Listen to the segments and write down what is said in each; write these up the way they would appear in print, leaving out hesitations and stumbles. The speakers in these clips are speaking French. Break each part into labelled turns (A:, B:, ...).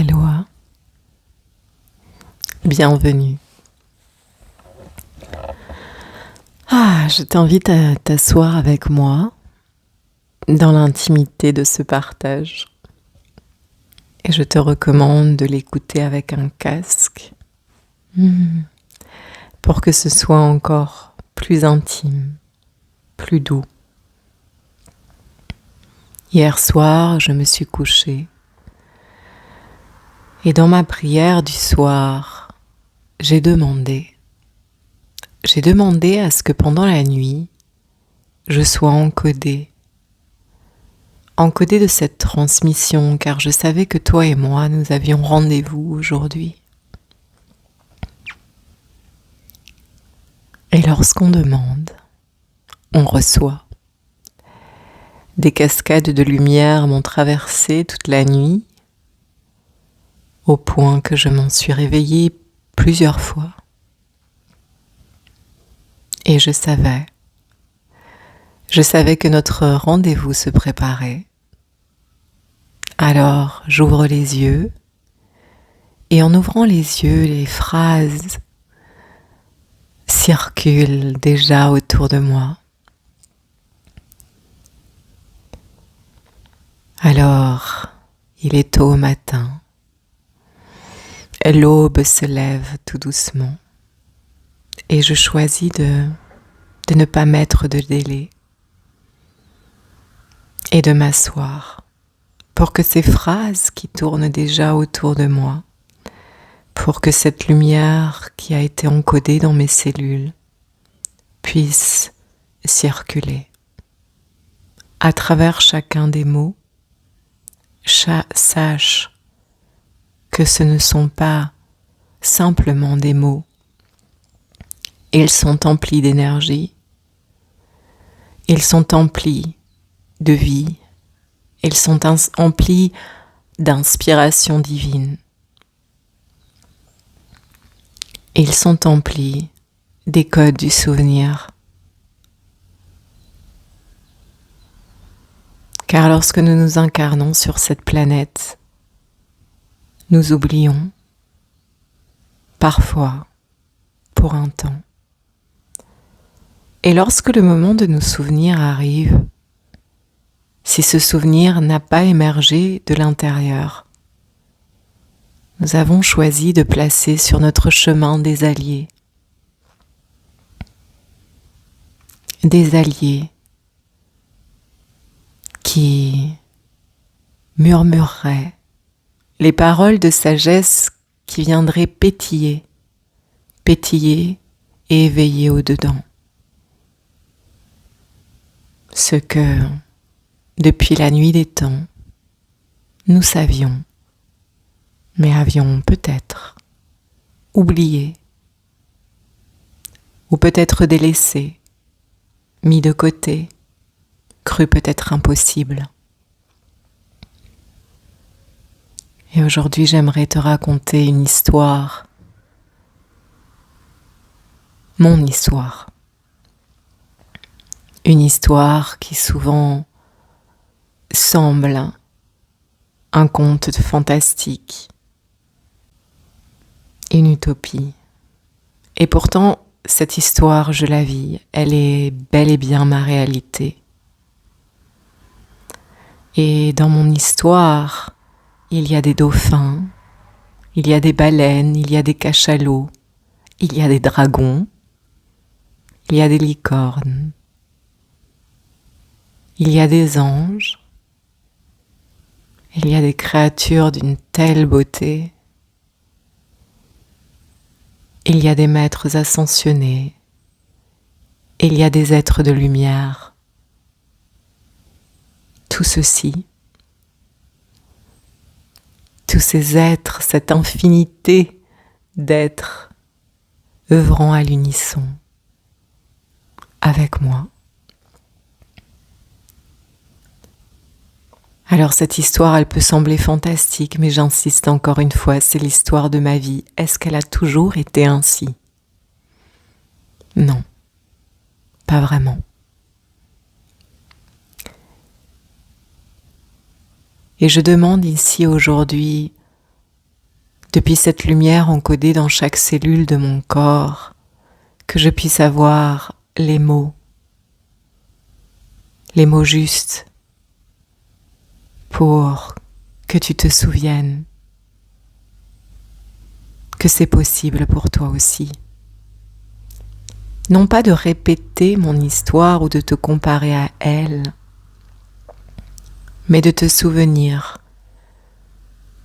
A: Aloha, bienvenue. Je t'invite à t'asseoir avec moi dans l'intimité de ce partage. Et je te recommande de l'écouter avec un casque pour que ce soit encore plus intime, plus doux. Hier soir, je me suis couchée et dans ma prière du soir, j'ai demandé à ce que pendant la nuit, je sois encodée de cette transmission, car je savais que toi et moi, nous avions rendez-vous aujourd'hui. Et lorsqu'on demande, on reçoit. Des cascades de lumière m'ont traversé toute la nuit, au point que je m'en suis réveillée plusieurs fois. Et je savais que notre rendez-vous se préparait. Alors j'ouvre les yeux, et en ouvrant les yeux, les phrases circulent déjà autour de moi. Alors, il est tôt au matin. L'aube se lève tout doucement et je choisis de ne pas mettre de délai et de m'asseoir pour que ces phrases qui tournent déjà autour de moi, pour que cette lumière qui a été encodée dans mes cellules puisse circuler à travers chacun des mots. Sache que ce ne sont pas simplement des mots. Ils sont emplis d'énergie, ils sont emplis de vie, ils sont emplis d'inspiration divine. Ils sont emplis des codes du souvenir. Car lorsque nous nous incarnons sur cette planète, nous oublions, parfois, pour un temps. Et lorsque le moment de nous souvenir arrive, si ce souvenir n'a pas émergé de l'intérieur, nous avons choisi de placer sur notre chemin des alliés. Des alliés qui murmureraient les paroles de sagesse qui viendraient pétiller et éveiller au-dedans. Ce que, depuis la nuit des temps, nous savions, mais avions peut-être oublié, ou peut-être délaissé, mis de côté, cru peut-être impossible. Et aujourd'hui, j'aimerais te raconter une histoire, mon histoire. Une histoire qui souvent semble un conte fantastique, une utopie. Et pourtant, cette histoire, je la vis, elle est bel et bien ma réalité. Et dans mon histoire, il y a des dauphins, il y a des baleines, il y a des cachalots, il y a des dragons, il y a des licornes, il y a des anges, il y a des créatures d'une telle beauté, il y a des maîtres ascensionnés, il y a des êtres de lumière. Tout ceci, tous ces êtres, cette infinité d'êtres œuvrant à l'unisson avec moi. Alors cette histoire, elle peut sembler fantastique, mais j'insiste encore une fois, c'est l'histoire de ma vie. Est-ce qu'elle a toujours été ainsi ? Non, pas vraiment. Et je demande ici aujourd'hui depuis cette lumière encodée dans chaque cellule de mon corps, que je puisse avoir les mots justes pour que tu te souviennes que c'est possible pour toi aussi. Non pas de répéter mon histoire ou de te comparer à elle, mais de te souvenir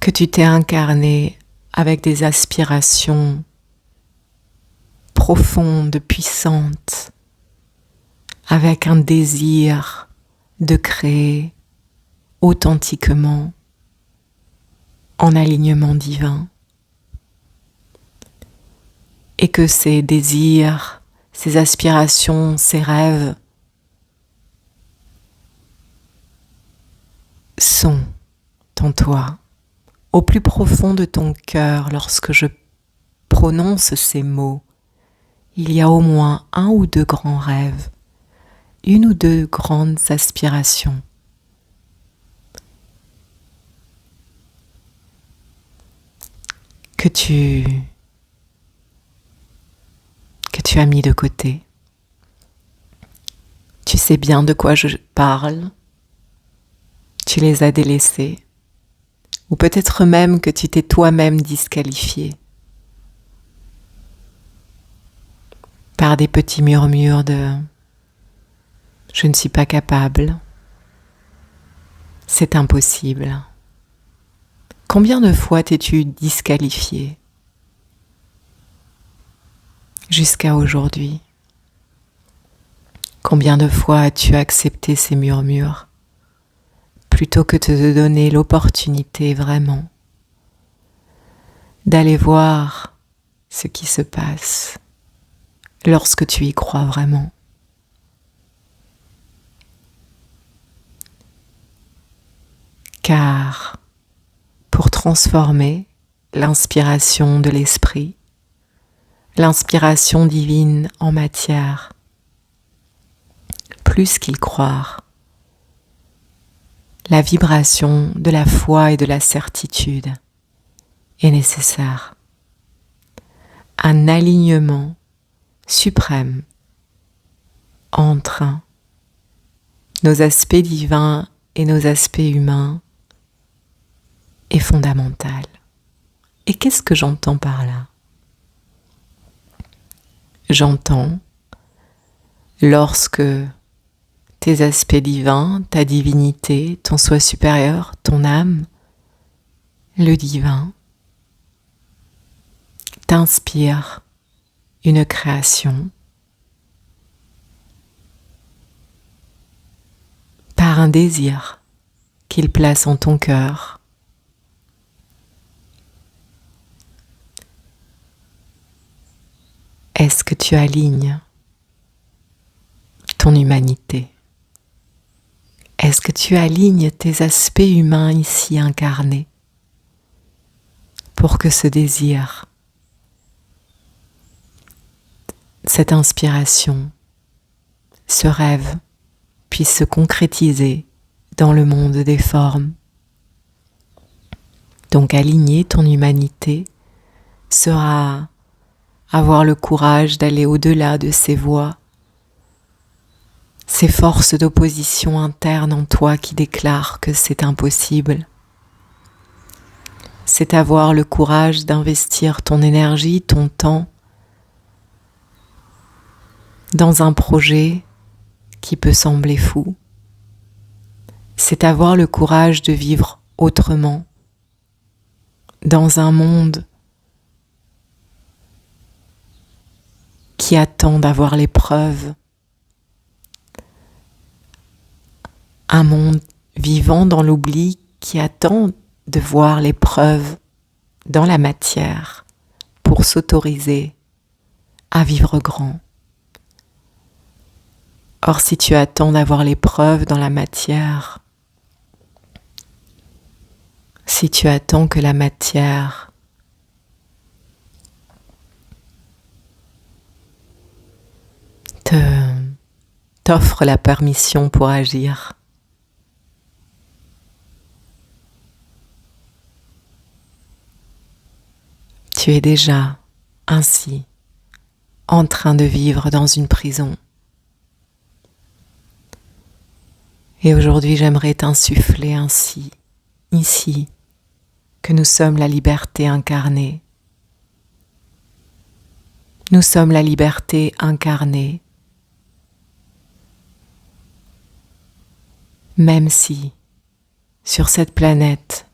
A: que tu t'es incarné avec des aspirations profondes, puissantes, avec un désir de créer authentiquement en alignement divin, et que ces désirs, ces aspirations, ces rêves sont en toi, au plus profond de ton cœur. Lorsque je prononce ces mots, il y a au moins un ou deux grands rêves, une ou deux grandes aspirations que tu as mis de côté. Tu sais bien de quoi je parle, tu les as délaissés, ou peut-être même que tu t'es toi-même disqualifié par des petits murmures de « je ne suis pas capable »,« c'est impossible ». Combien de fois t'es-tu disqualifié jusqu'à aujourd'hui? Combien de fois as-tu accepté ces murmures plutôt que de te donner l'opportunité vraiment d'aller voir ce qui se passe lorsque tu y crois vraiment? Car pour transformer l'inspiration de l'esprit, l'inspiration divine en matière, plus qu'il croire, la vibration de la foi et de la certitude est nécessaire. Un alignement suprême entre nos aspects divins et nos aspects humains est fondamental. Et qu'est-ce que j'entends par là? J'entends lorsque tes aspects divins, ta divinité, ton soi supérieur, ton âme, le divin, t'inspire une création par un désir qu'il place en ton cœur. Est-ce que tu alignes ton humanité? Est-ce que tu alignes tes aspects humains ici incarnés pour que ce désir, cette inspiration, ce rêve puisse se concrétiser dans le monde des formes? Donc aligner ton humanité sera avoir le courage d'aller au-delà de ces voix, ces forces d'opposition interne en toi qui déclarent que c'est impossible. C'est avoir le courage d'investir ton énergie, ton temps dans un projet qui peut sembler fou. C'est avoir le courage de vivre autrement, dans un monde qui attend d'avoir les preuves. Un monde vivant dans l'oubli qui attend de voir les preuves dans la matière pour s'autoriser à vivre grand. Or, si tu attends d'avoir les preuves dans la matière, si tu attends que la matière t'offre la permission pour agir, Tu es déjà ainsi en train de vivre dans une prison. Et aujourd'hui, j'aimerais t'insuffler ainsi, ici, que nous sommes la liberté incarnée. Nous sommes la liberté incarnée. Même si, sur cette planète,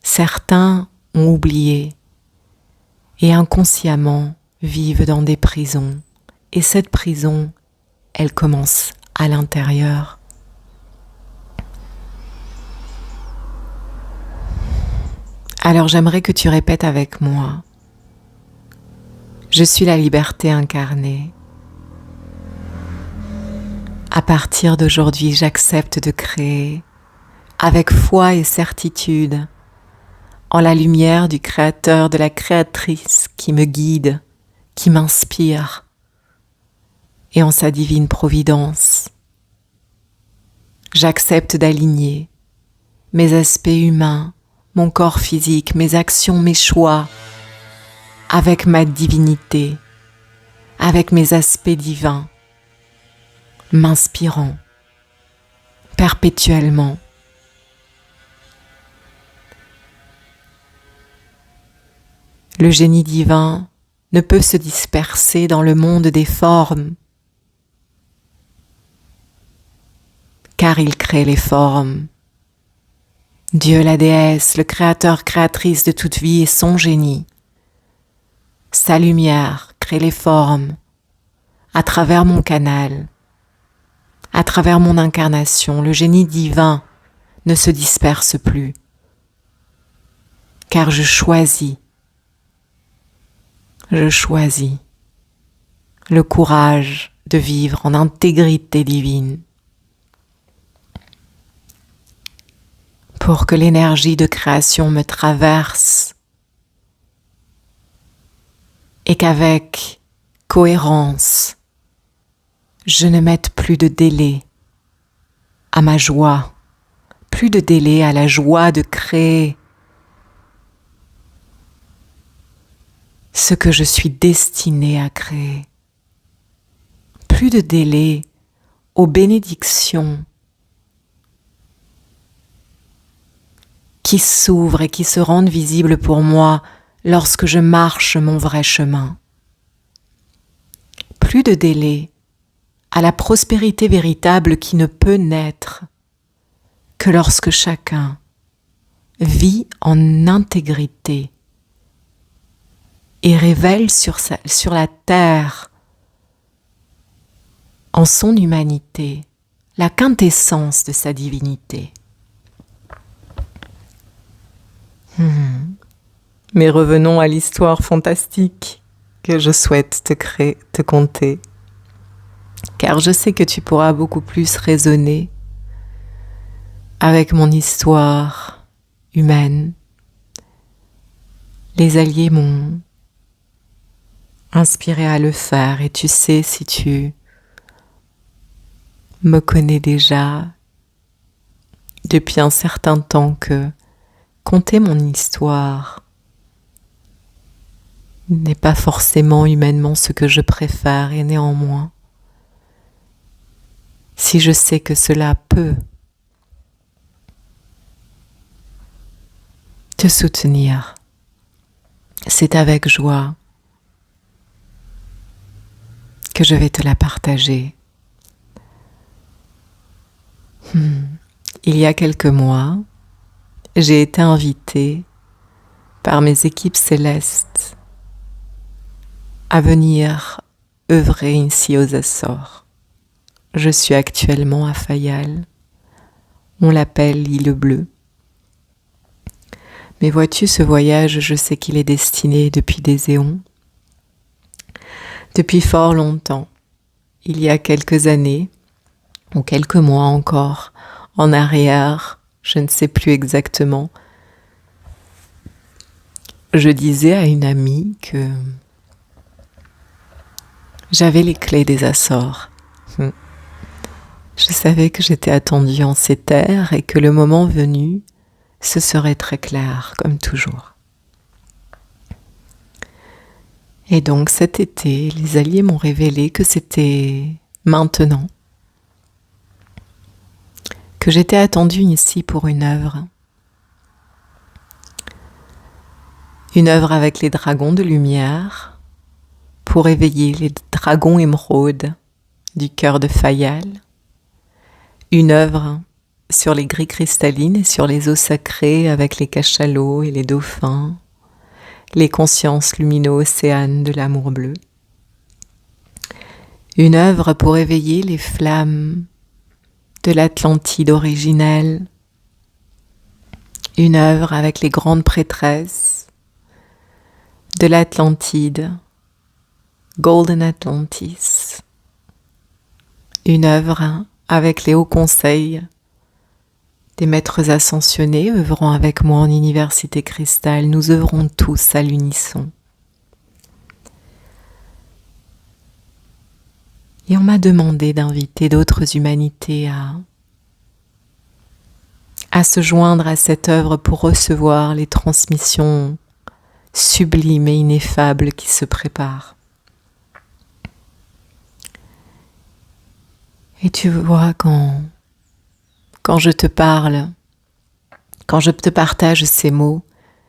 A: certains ont oublié et inconsciemment vivent dans des prisons, et cette prison, elle commence à l'intérieur. Alors j'aimerais que tu répètes avec moi. Je suis la liberté incarnée. À partir d'aujourd'hui, j'accepte de créer avec foi et certitude, en la lumière du Créateur, de la Créatrice qui me guide, qui m'inspire, et en sa divine providence. J'accepte d'aligner mes aspects humains, mon corps physique, mes actions, mes choix, avec ma divinité, avec mes aspects divins, m'inspirant perpétuellement. Le génie divin ne peut se disperser dans le monde des formes, car il crée les formes. Dieu, la déesse, le créateur, créatrice de toute vie et son génie. Sa lumière crée les formes à travers mon canal, à travers mon incarnation. Le génie divin ne se disperse plus, car je choisis le courage de vivre en intégrité divine pour que l'énergie de création me traverse et qu'avec cohérence, je ne mette plus de délai à ma joie, plus de délai à la joie de créer ce que je suis destinée à créer. Plus de délai aux bénédictions qui s'ouvrent et qui se rendent visibles pour moi lorsque je marche mon vrai chemin. Plus de délai à la prospérité véritable qui ne peut naître que lorsque chacun vit en intégrité et révèle sur la terre, en son humanité, la quintessence de sa divinité. Mais revenons à l'histoire fantastique que je souhaite te conter, car je sais que tu pourras beaucoup plus raisonner avec mon histoire humaine. Les alliés m'ont inspiré à le faire, et tu sais, si tu me connais déjà depuis un certain temps, que conter mon histoire n'est pas forcément humainement ce que je préfère, et néanmoins, si je sais que cela peut te soutenir, c'est avec joie que je vais te la partager. Il y a quelques mois, j'ai été invitée par mes équipes célestes à venir œuvrer ici aux Açores. Je suis actuellement à Fayal. On l'appelle l'île bleue. Mais vois-tu, ce voyage, je sais qu'il est destiné depuis des éons. Depuis fort longtemps, il y a quelques années, ou quelques mois encore, en arrière, je ne sais plus exactement, je disais à une amie que j'avais les clés des Açores. Je savais que j'étais attendue en ces terres et que le moment venu, ce serait très clair, comme toujours. Et donc cet été, les alliés m'ont révélé que c'était maintenant, que j'étais attendue ici pour une œuvre. Une œuvre avec les dragons de lumière pour éveiller les dragons émeraudes du cœur de Fayal. Une œuvre sur les grilles cristallines et sur les eaux sacrées avec les cachalots et les dauphins, les consciences lumino-océanes de l'amour bleu. Une œuvre pour éveiller les flammes de l'Atlantide originelle. Une œuvre avec les grandes prêtresses de l'Atlantide, Golden Atlantis. Une œuvre avec les hauts conseils des maîtres ascensionnés œuvrant avec moi en Université Cristal. Nous œuvrons tous à l'unisson. Et on m'a demandé d'inviter d'autres humanités à se joindre à cette œuvre pour recevoir les transmissions sublimes et ineffables qui se préparent. Et tu vois, quand je te parle, quand je te partage ces mots,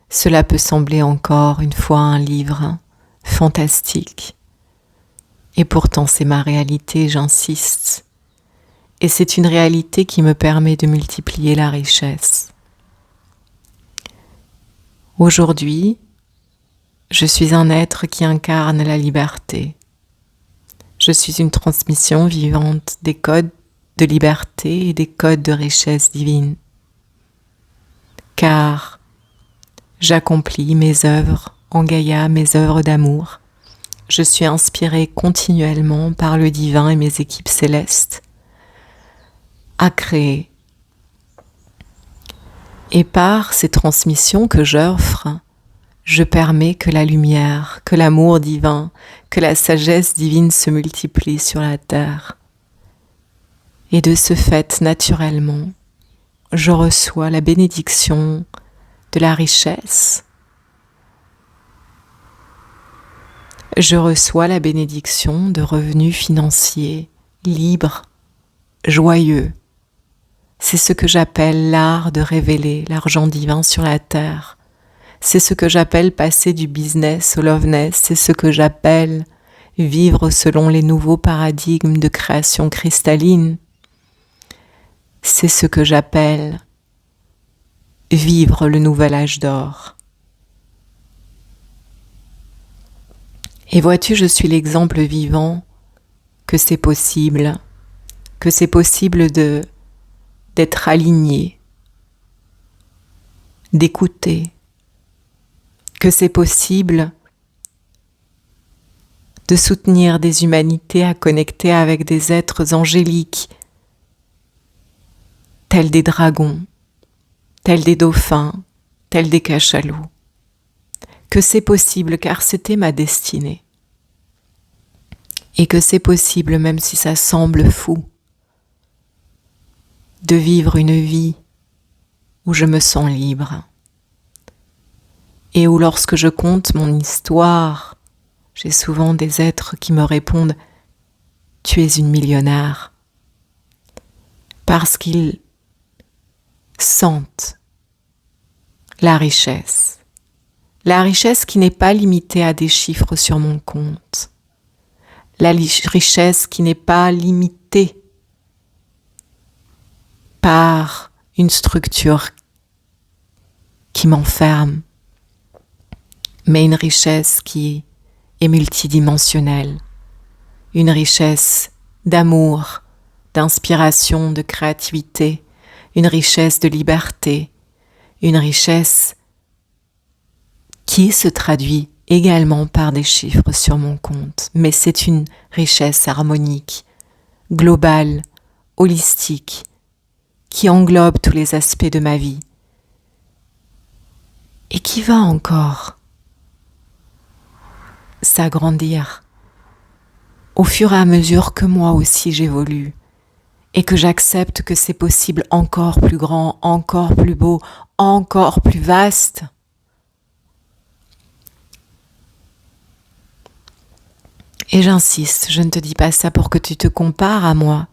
A: cela peut sembler encore une fois un livre fantastique. Et pourtant c'est ma réalité, j'insiste. Et c'est une réalité qui me permet de multiplier la richesse. Aujourd'hui, je suis un être qui incarne la liberté. Je suis une transmission vivante des codes de liberté et des codes de richesse divine. Car j'accomplis mes œuvres en Gaïa, mes œuvres d'amour. Je suis inspirée continuellement par le divin et mes équipes célestes à créer. Et par ces transmissions que j'offre, je permets que la lumière, que l'amour divin, que la sagesse divine se multiplient sur la terre. Et de ce fait, naturellement, je reçois la bénédiction de la richesse. Je reçois la bénédiction de revenus financiers, libres, joyeux. C'est ce que j'appelle l'art de révéler l'argent divin sur la terre. C'est ce que j'appelle passer du business au loveness. C'est ce que j'appelle vivre selon les nouveaux paradigmes de création cristalline. C'est ce que j'appelle vivre le nouvel âge d'or. Et vois-tu, je suis l'exemple vivant que c'est possible d'être aligné, d'écouter, que c'est possible de soutenir des humanités à connecter avec des êtres angéliques, tels des dragons, tels des dauphins, tels des cachalots. Que c'est possible car c'était ma destinée. Et que c'est possible même si ça semble fou, de vivre une vie où je me sens libre. Et où lorsque je conte mon histoire, j'ai souvent des êtres qui me répondent « Tu es une millionnaire » parce qu'ils sentent la richesse qui n'est pas limitée à des chiffres sur mon compte, la richesse qui n'est pas limitée par une structure qui m'enferme, mais une richesse qui est multidimensionnelle, une richesse d'amour, d'inspiration, de créativité, une richesse de liberté, une richesse qui se traduit également par des chiffres sur mon compte, mais c'est une richesse harmonique, globale, holistique, qui englobe tous les aspects de ma vie et qui va encore s'agrandir au fur et à mesure que moi aussi j'évolue et que j'accepte que c'est possible encore plus grand, encore plus beau, encore plus vaste. Et j'insiste, je ne te dis pas ça pour que tu te compares à moi,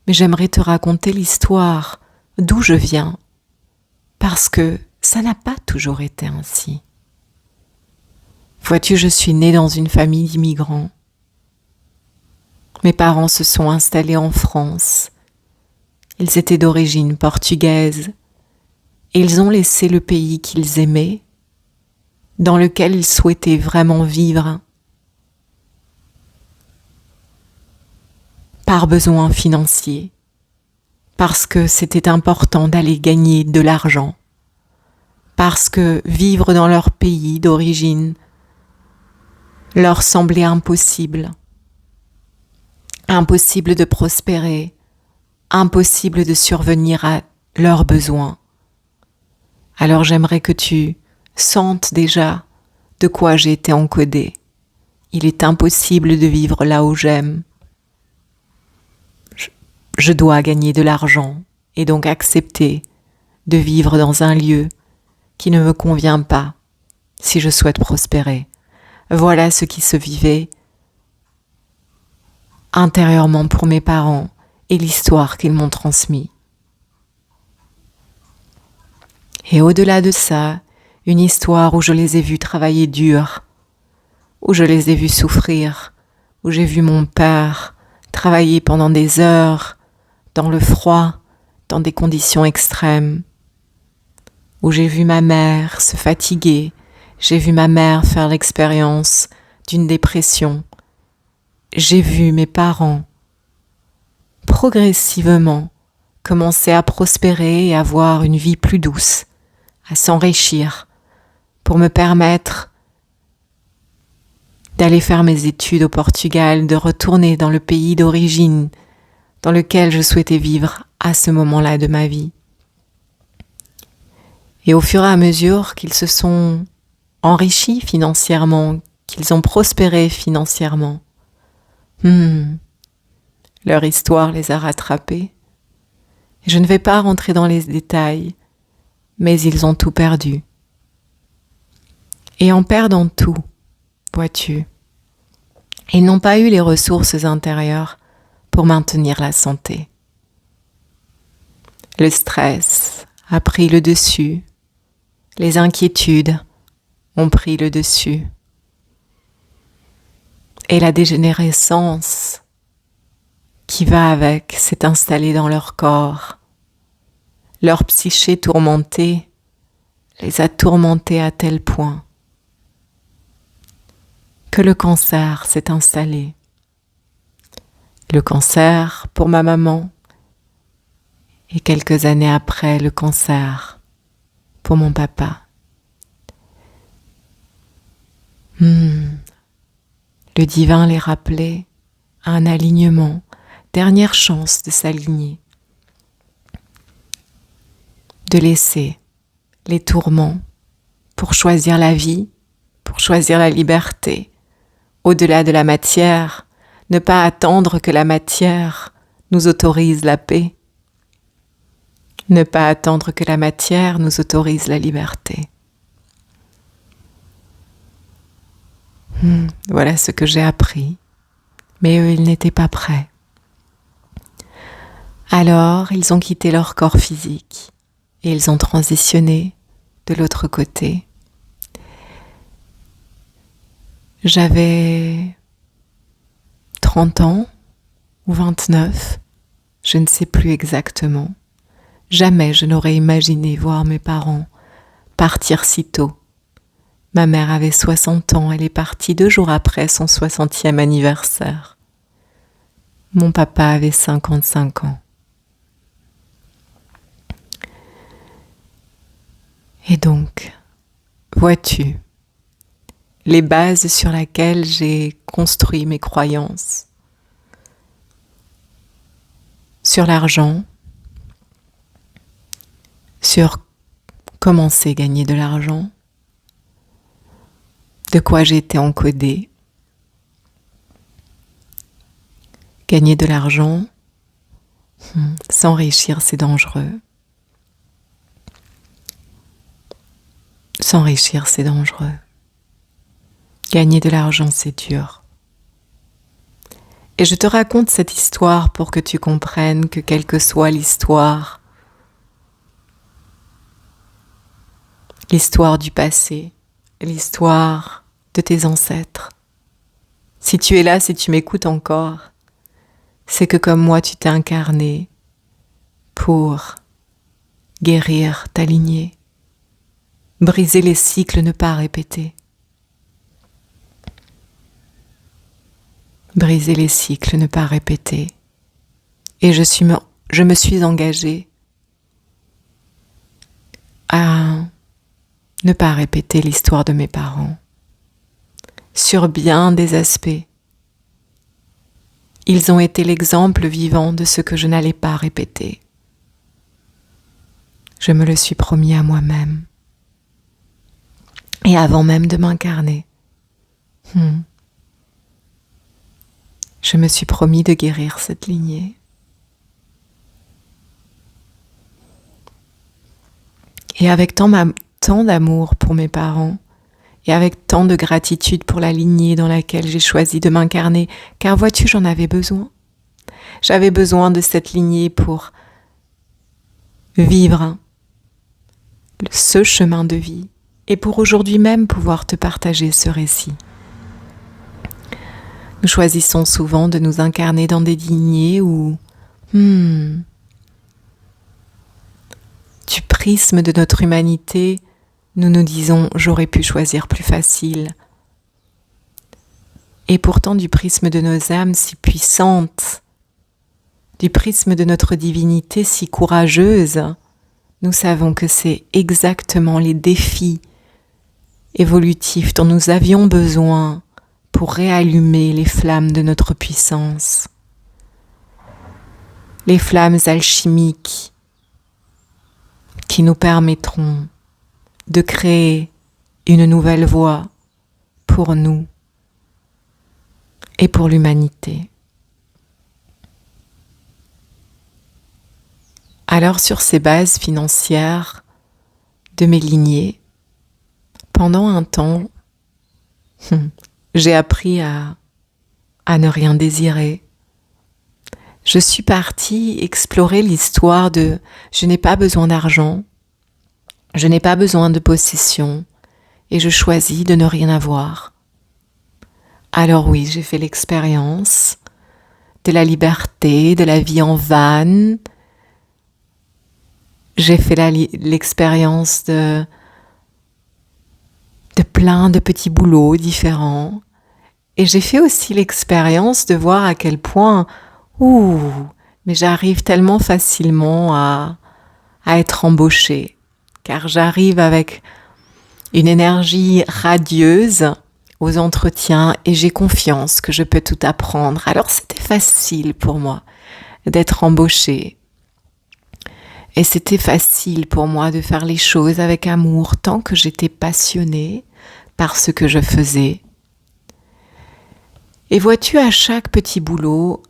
A: mais j'aimerais te raconter l'histoire d'où je viens, parce que ça n'a pas toujours été ainsi. Vois-tu, je suis née dans une famille d'immigrants. Mes parents se sont installés en France. Ils étaient d'origine portugaise et ils ont laissé le pays qu'ils aimaient, dans lequel ils souhaitaient vraiment vivre, par besoin financier, parce que c'était important d'aller gagner de l'argent, parce que vivre dans leur pays d'origine leur semblait impossible. Impossible de prospérer, impossible de survenir à leurs besoins. Alors j'aimerais que tu sentes déjà de quoi j'ai été encodée. Il est impossible de vivre là où j'aime. Je dois gagner de l'argent et donc accepter de vivre dans un lieu qui ne me convient pas si je souhaite prospérer. Voilà ce qui se vivait intérieurement pour mes parents et l'histoire qu'ils m'ont transmise. Et au-delà de ça, une histoire où je les ai vus travailler dur, où je les ai vus souffrir, où j'ai vu mon père travailler pendant des heures dans le froid, dans des conditions extrêmes, où j'ai vu ma mère se fatiguer, j'ai vu ma mère faire l'expérience d'une dépression. J'ai vu mes parents progressivement commencer à prospérer et avoir une vie plus douce, à s'enrichir pour me permettre d'aller faire mes études au Portugal, de retourner dans le pays d'origine dans lequel je souhaitais vivre à ce moment-là de ma vie. Et au fur et à mesure qu'ils se sont enrichis financièrement, qu'ils ont prospéré financièrement, leur histoire les a rattrapés. Je ne vais pas rentrer dans les détails, mais ils ont tout perdu. Et en perdant tout, vois-tu, ils n'ont pas eu les ressources intérieures pour maintenir la santé. Le stress a pris le dessus, les inquiétudes ont pris le dessus, et la dégénérescence qui va avec s'est installée dans leur corps. Leur psyché tourmentée les a tourmentés à tel point que le cancer s'est installé. Le cancer pour ma maman et quelques années après le cancer pour mon papa. Le divin les rappelait à un alignement, dernière chance de s'aligner, de laisser les tourments pour choisir la vie, pour choisir la liberté, au-delà de la matière, ne pas attendre que la matière nous autorise la paix, ne pas attendre que la matière nous autorise la liberté. Voilà ce que j'ai appris, mais eux, ils n'étaient pas prêts. Alors, ils ont quitté leur corps physique et ils ont transitionné de l'autre côté. J'avais 30 ans ou 29, je ne sais plus exactement. Jamais je n'aurais imaginé voir mes parents partir si tôt. Ma mère avait 60 ans, elle est partie 2 jours après son 60e anniversaire. Mon papa avait 55 ans. Et donc, vois-tu, les bases sur lesquelles j'ai construit mes croyances, sur l'argent, sur comment c'est gagner de l'argent, de quoi j'ai été encodée. Gagner de l'argent, s'enrichir, c'est dangereux. S'enrichir, c'est dangereux. Gagner de l'argent, c'est dur. Et je te raconte cette histoire pour que tu comprennes que quelle que soit l'histoire du passé, l'histoire de tes ancêtres, si tu es là, si tu m'écoutes encore, c'est que comme moi tu t'es incarné pour guérir ta lignée, briser les cycles, ne pas répéter. Briser les cycles, ne pas répéter. Et je me suis engagée à ne pas répéter l'histoire de mes parents. Sur bien des aspects, ils ont été l'exemple vivant de ce que je n'allais pas répéter. Je me le suis promis à moi-même. Et avant même de m'incarner, je me suis promis de guérir cette lignée. Et avec tant d'amour pour mes parents, et avec tant de gratitude pour la lignée dans laquelle j'ai choisi de m'incarner, car vois-tu, j'en avais besoin. J'avais besoin de cette lignée pour vivre ce chemin de vie, et pour aujourd'hui même pouvoir te partager ce récit. Nous choisissons souvent de nous incarner dans des lignées où, du prisme de notre humanité, nous nous disons « j'aurais pu choisir plus facile ». Et pourtant du prisme de nos âmes si puissantes, du prisme de notre divinité si courageuse, nous savons que c'est exactement les défis évolutifs dont nous avions besoin pour réallumer les flammes de notre puissance, les flammes alchimiques qui nous permettront de créer une nouvelle voie pour nous et pour l'humanité. Alors sur ces bases financières de mes lignées, pendant un temps, j'ai appris à ne rien désirer. Je suis partie explorer l'histoire de « je n'ai pas besoin d'argent, je n'ai pas besoin de possession et je choisis de ne rien avoir ». Alors oui, j'ai fait l'expérience de la liberté, de la vie en van. J'ai fait l'expérience de plein de petits boulots différents. Et j'ai fait aussi l'expérience de voir à quel point, mais j'arrive tellement facilement à être embauchée. Car j'arrive avec une énergie radieuse aux entretiens et j'ai confiance que je peux tout apprendre. Alors c'était facile pour moi d'être embauchée. Et c'était facile pour moi de faire les choses avec amour tant que j'étais passionnée par ce que je faisais. Et vois-tu, à chaque petit boulot,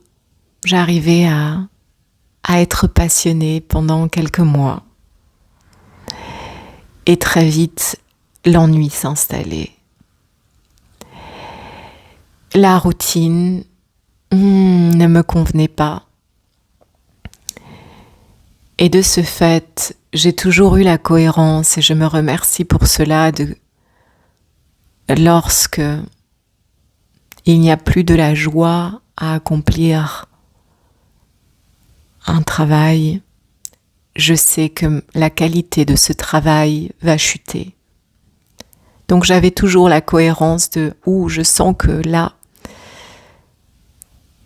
A: j'arrivais à être passionnée pendant quelques mois. Et très vite, l'ennui s'installait. La routine ne me convenait pas. Et de ce fait, j'ai toujours eu la cohérence et je me remercie pour cela lorsque il n'y a plus de la joie à accomplir un travail, je sais que la qualité de ce travail va chuter. Donc j'avais toujours la cohérence de je sens que là,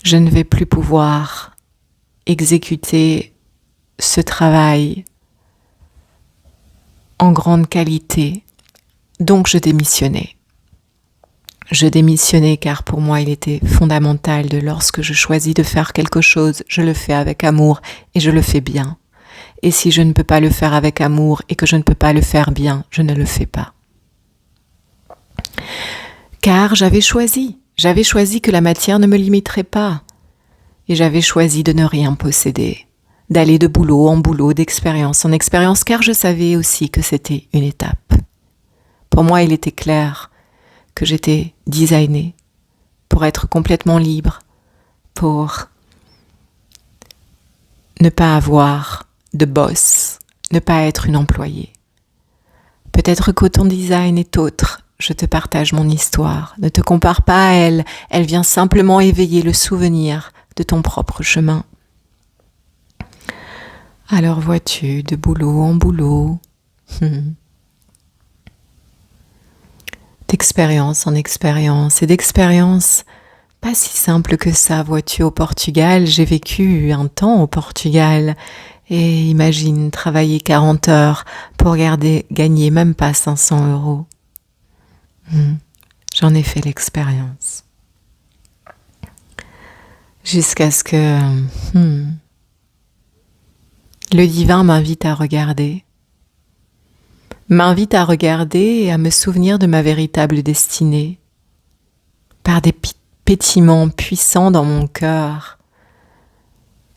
A: je ne vais plus pouvoir exécuter ce travail en grande qualité. Donc je démissionnais. Je démissionnais car pour moi il était fondamental de lorsque je choisis de faire quelque chose, je le fais avec amour et je le fais bien. Et si je ne peux pas le faire avec amour et que je ne peux pas le faire bien, je ne le fais pas. Car j'avais choisi que la matière ne me limiterait pas. Et j'avais choisi de ne rien posséder, d'aller de boulot en boulot, d'expérience en expérience, car je savais aussi que c'était une étape. Pour moi, il était clair que j'étais designée pour être complètement libre, pour ne pas avoir de boss, ne pas être une employée. Peut-être que ton design est autre. Je te partage mon histoire. Ne te compare pas à elle. Elle vient simplement éveiller le souvenir de ton propre chemin. Alors vois-tu, de boulot en boulot, d'expérience en expérience et d'expérience pas si simple que ça, vois-tu, au Portugal. J'ai vécu un temps au Portugal et imagine travailler 40 heures pour gagner même pas 500 €. J'en ai fait l'expérience. Jusqu'à ce que le divin m'invite à regarder et à me souvenir de ma véritable destinée par des pétillements puissants dans mon cœur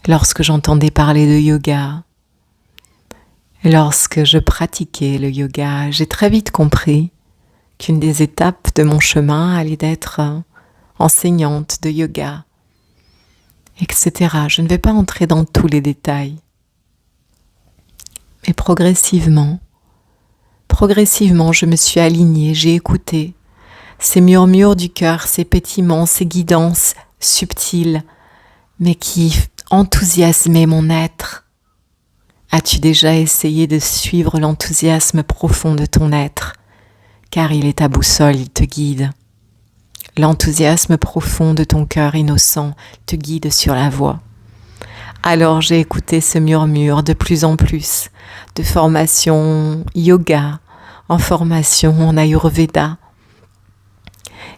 A: lorsque j'entendais parler de yoga. Lorsque je pratiquais le yoga, j'ai très vite compris qu'une des étapes de mon chemin allait être enseignante de yoga, etc. Je ne vais pas entrer dans tous les détails. Mais progressivement, je me suis alignée, j'ai écouté ces murmures du cœur, ces pétillements, ces guidances subtiles, mais qui enthousiasmaient mon être. As-tu déjà essayé de suivre l'enthousiasme profond de ton être? Car il est ta boussole, il te guide. L'enthousiasme profond de ton cœur innocent te guide sur la voie. Alors j'ai écouté ce murmure de plus en plus, de formation yoga, en formation en Ayurveda.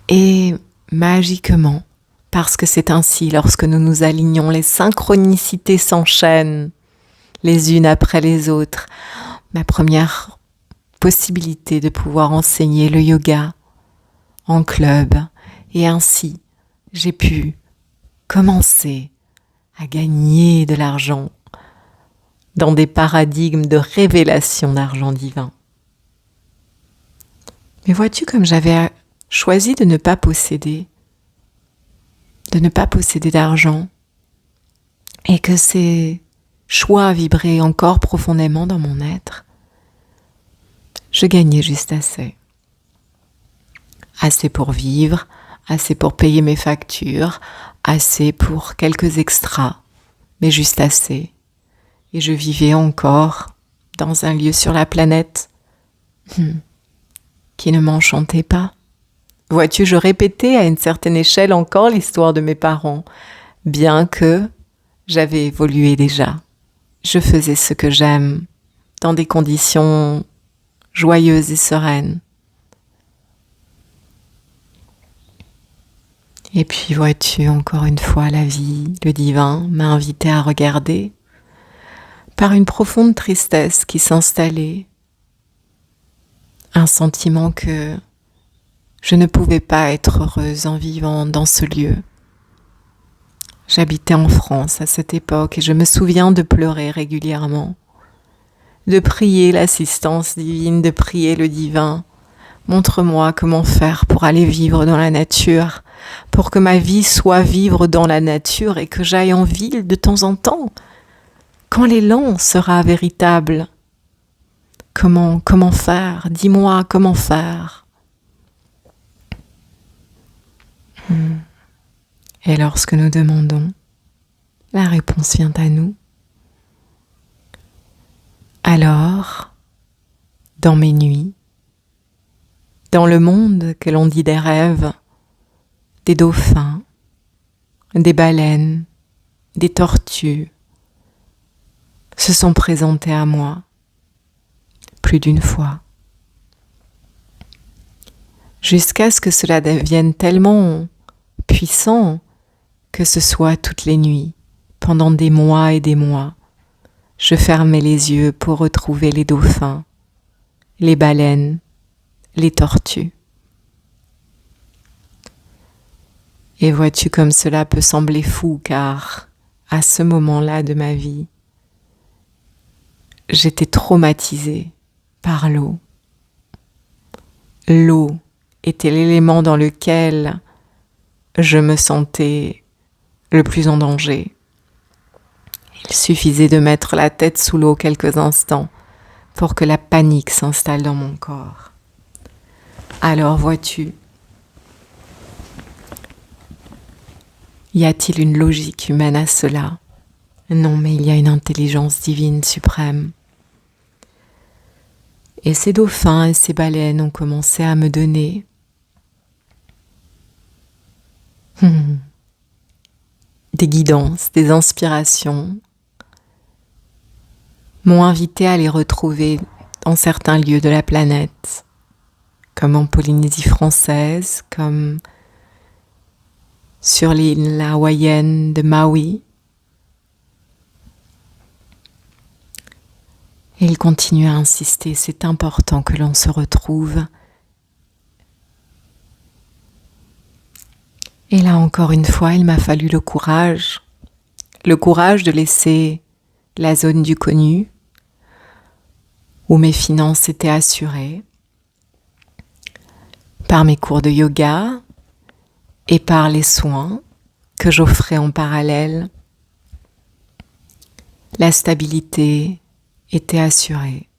A: Et magiquement, parce que c'est ainsi, lorsque nous nous alignons, les synchronicités s'enchaînent les unes après les autres. Ma première possibilité de pouvoir enseigner le yoga en club, et ainsi j'ai pu commencer à gagner de l'argent dans des paradigmes de révélation d'argent divin. Mais vois-tu, comme j'avais choisi de ne pas posséder d'argent, et que ces choix vibraient encore profondément dans mon être, je gagnais juste assez. Assez pour vivre, assez pour payer mes factures, assez pour quelques extras, mais juste assez. Et je vivais encore dans un lieu sur la planète qui ne m'enchantait pas. Vois-tu, je répétais à une certaine échelle encore l'histoire de mes parents, bien que j'avais évolué déjà. Je faisais ce que j'aime, dans des conditions joyeuses et sereines. Et puis vois-tu, encore une fois, la vie, le divin m'a invité à regarder par une profonde tristesse qui s'installait, un sentiment que je ne pouvais pas être heureuse en vivant dans ce lieu. J'habitais en France à cette époque et je me souviens de pleurer régulièrement, de prier l'assistance divine, de prier le divin. Montre-moi comment faire pour aller vivre dans la nature, pour que ma vie soit vivre dans la nature et que j'aille en ville de temps en temps, quand l'élan sera véritable. Comment faire? Dis-moi comment faire. Et lorsque nous demandons, la réponse vient à nous. Alors, dans mes nuits, dans le monde que l'on dit des rêves, des dauphins, des baleines, des tortues se sont présentés à moi plus d'une fois. Jusqu'à ce que cela devienne tellement puissant que ce soit toutes les nuits, pendant des mois et des mois. Je fermais les yeux pour retrouver les dauphins, les baleines, les tortues. Et vois-tu comme cela peut sembler fou, car à ce moment-là de ma vie, j'étais traumatisée par l'eau. L'eau était l'élément dans lequel je me sentais le plus en danger. Il suffisait de mettre la tête sous l'eau quelques instants pour que la panique s'installe dans mon corps. Alors vois-tu, y a-t-il une logique humaine à cela ? Non, mais il y a une intelligence divine suprême. Et ces dauphins et ces baleines ont commencé à me donner des guidances, des inspirations, m'ont invité à les retrouver dans certains lieux de la planète, comme en Polynésie française, comme sur l'île hawaïenne de Maui. Et il continue à insister, c'est important que l'on se retrouve. Et là encore une fois, il m'a fallu le courage de laisser la zone du connu, où mes finances étaient assurées, par mes cours de yoga et par les soins que j'offrais en parallèle. La stabilité était assurée.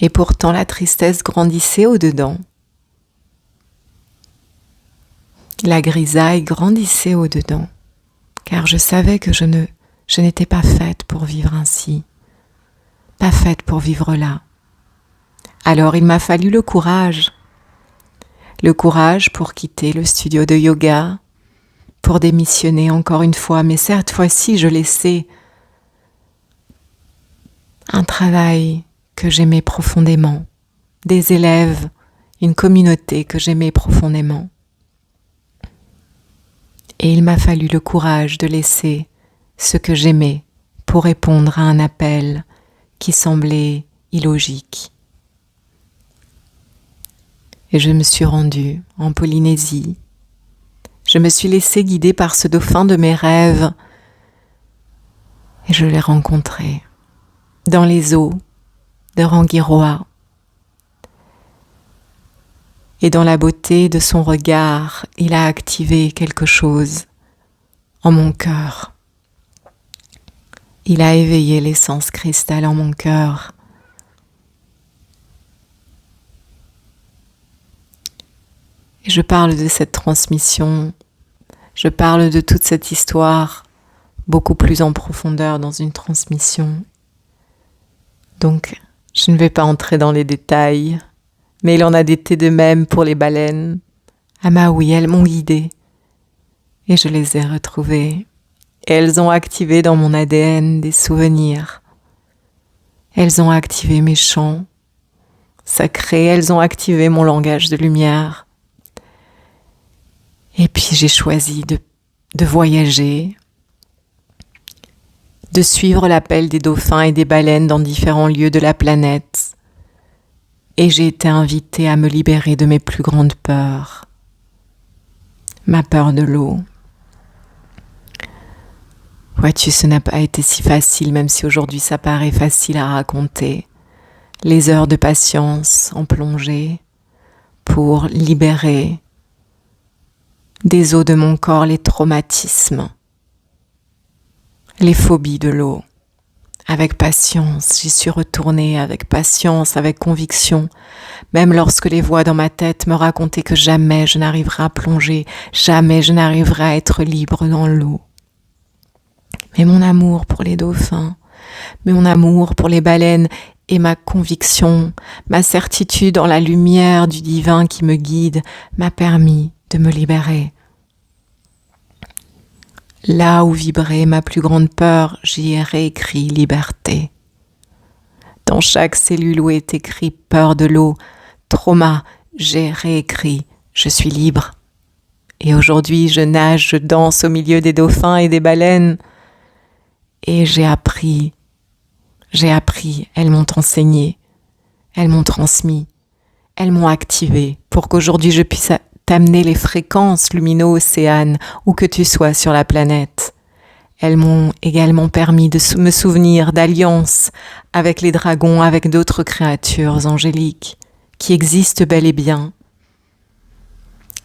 A: Et pourtant la tristesse grandissait au-dedans. La grisaille grandissait au-dedans, car je savais que je n'étais pas faite pour vivre ainsi, pas faite pour vivre là. Alors il m'a fallu le courage pour quitter le studio de yoga, pour démissionner encore une fois, mais cette fois-ci je laissais un travail que j'aimais profondément, des élèves, une communauté que j'aimais profondément. Et il m'a fallu le courage de laisser ce que j'aimais pour répondre à un appel qui semblait illogique. Et je me suis rendue en Polynésie. Je me suis laissée guider par ce dauphin de mes rêves et je l'ai rencontré dans les eaux de Rangiroa. Et dans la beauté de son regard, il a activé quelque chose en mon cœur. Il a éveillé l'essence cristal en mon cœur. Et je parle de cette transmission, je parle de toute cette histoire beaucoup plus en profondeur dans une transmission. Donc, je ne vais pas entrer dans les détails, mais il en a été de même pour les baleines. À Maui, elles m'ont guidée et je les ai retrouvées. Et elles ont activé dans mon ADN des souvenirs. Elles ont activé mes chants sacrés, elles ont activé mon langage de lumière. Et puis j'ai choisi de voyager, de suivre l'appel des dauphins et des baleines dans différents lieux de la planète. Et j'ai été invitée à me libérer de mes plus grandes peurs. Ma peur de l'eau. Vois-tu, ce n'a pas été si facile, même si aujourd'hui ça paraît facile à raconter. Les heures de patience en plongée pour libérer des eaux de mon corps les traumatismes, les phobies de l'eau. Avec patience, j'y suis retournée avec patience, avec conviction, même lorsque les voix dans ma tête me racontaient que jamais je n'arriverai à plonger, jamais je n'arriverai à être libre dans l'eau. Mais mon amour pour les dauphins, mais mon amour pour les baleines et ma conviction, ma certitude en la lumière du divin qui me guide m'a permis de me libérer. Là où vibrait ma plus grande peur, j'y ai réécrit liberté. Dans chaque cellule où est écrit peur de l'eau, trauma, j'ai réécrit je suis libre. Et aujourd'hui, je nage, je danse au milieu des dauphins et des baleines. Et j'ai appris, elles m'ont enseigné, elles m'ont transmis, elles m'ont activé pour qu'aujourd'hui je puisse t'amener les fréquences lumino-océanes où que tu sois sur la planète. Elles m'ont également permis de me souvenir d'alliances avec les dragons, avec d'autres créatures angéliques qui existent bel et bien.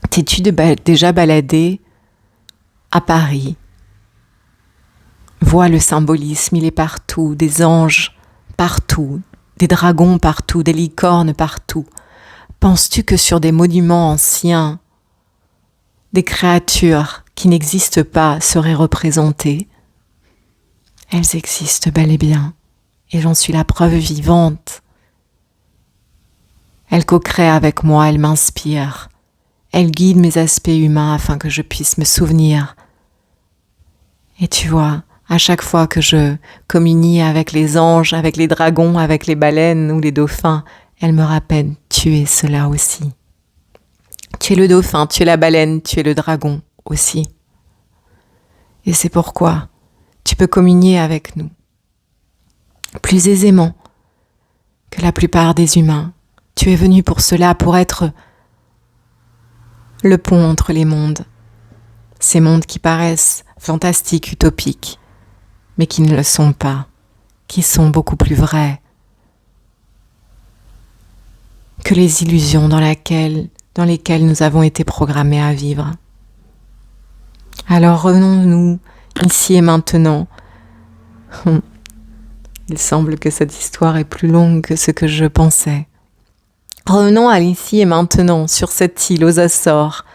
A: T'es-tu déjà baladé à Paris. Vois le symbolisme, il est partout, des anges partout, des dragons partout, des licornes partout. Penses-tu que sur des monuments anciens, des créatures qui n'existent pas seraient représentées? Elles existent bel et bien, et j'en suis la preuve vivante. Elles co-créent avec moi, elles m'inspirent, elles guident mes aspects humains afin que je puisse me souvenir. Et tu vois, à chaque fois que je communie avec les anges, avec les dragons, avec les baleines ou les dauphins, elles me rappellent, tu es cela aussi. Tu es le dauphin, tu es la baleine, tu es le dragon aussi. Et c'est pourquoi tu peux communier avec nous plus aisément que la plupart des humains. Tu es venu pour cela, pour être le pont entre les mondes. Ces mondes qui paraissent fantastiques, utopiques, mais qui ne le sont pas, qui sont beaucoup plus vrais que les illusions dans lesquelles nous avons été programmés à vivre. Alors revenons-nous ici et maintenant. Il semble que cette histoire est plus longue que ce que je pensais. Revenons à l'ici et maintenant, sur cette île aux Açores.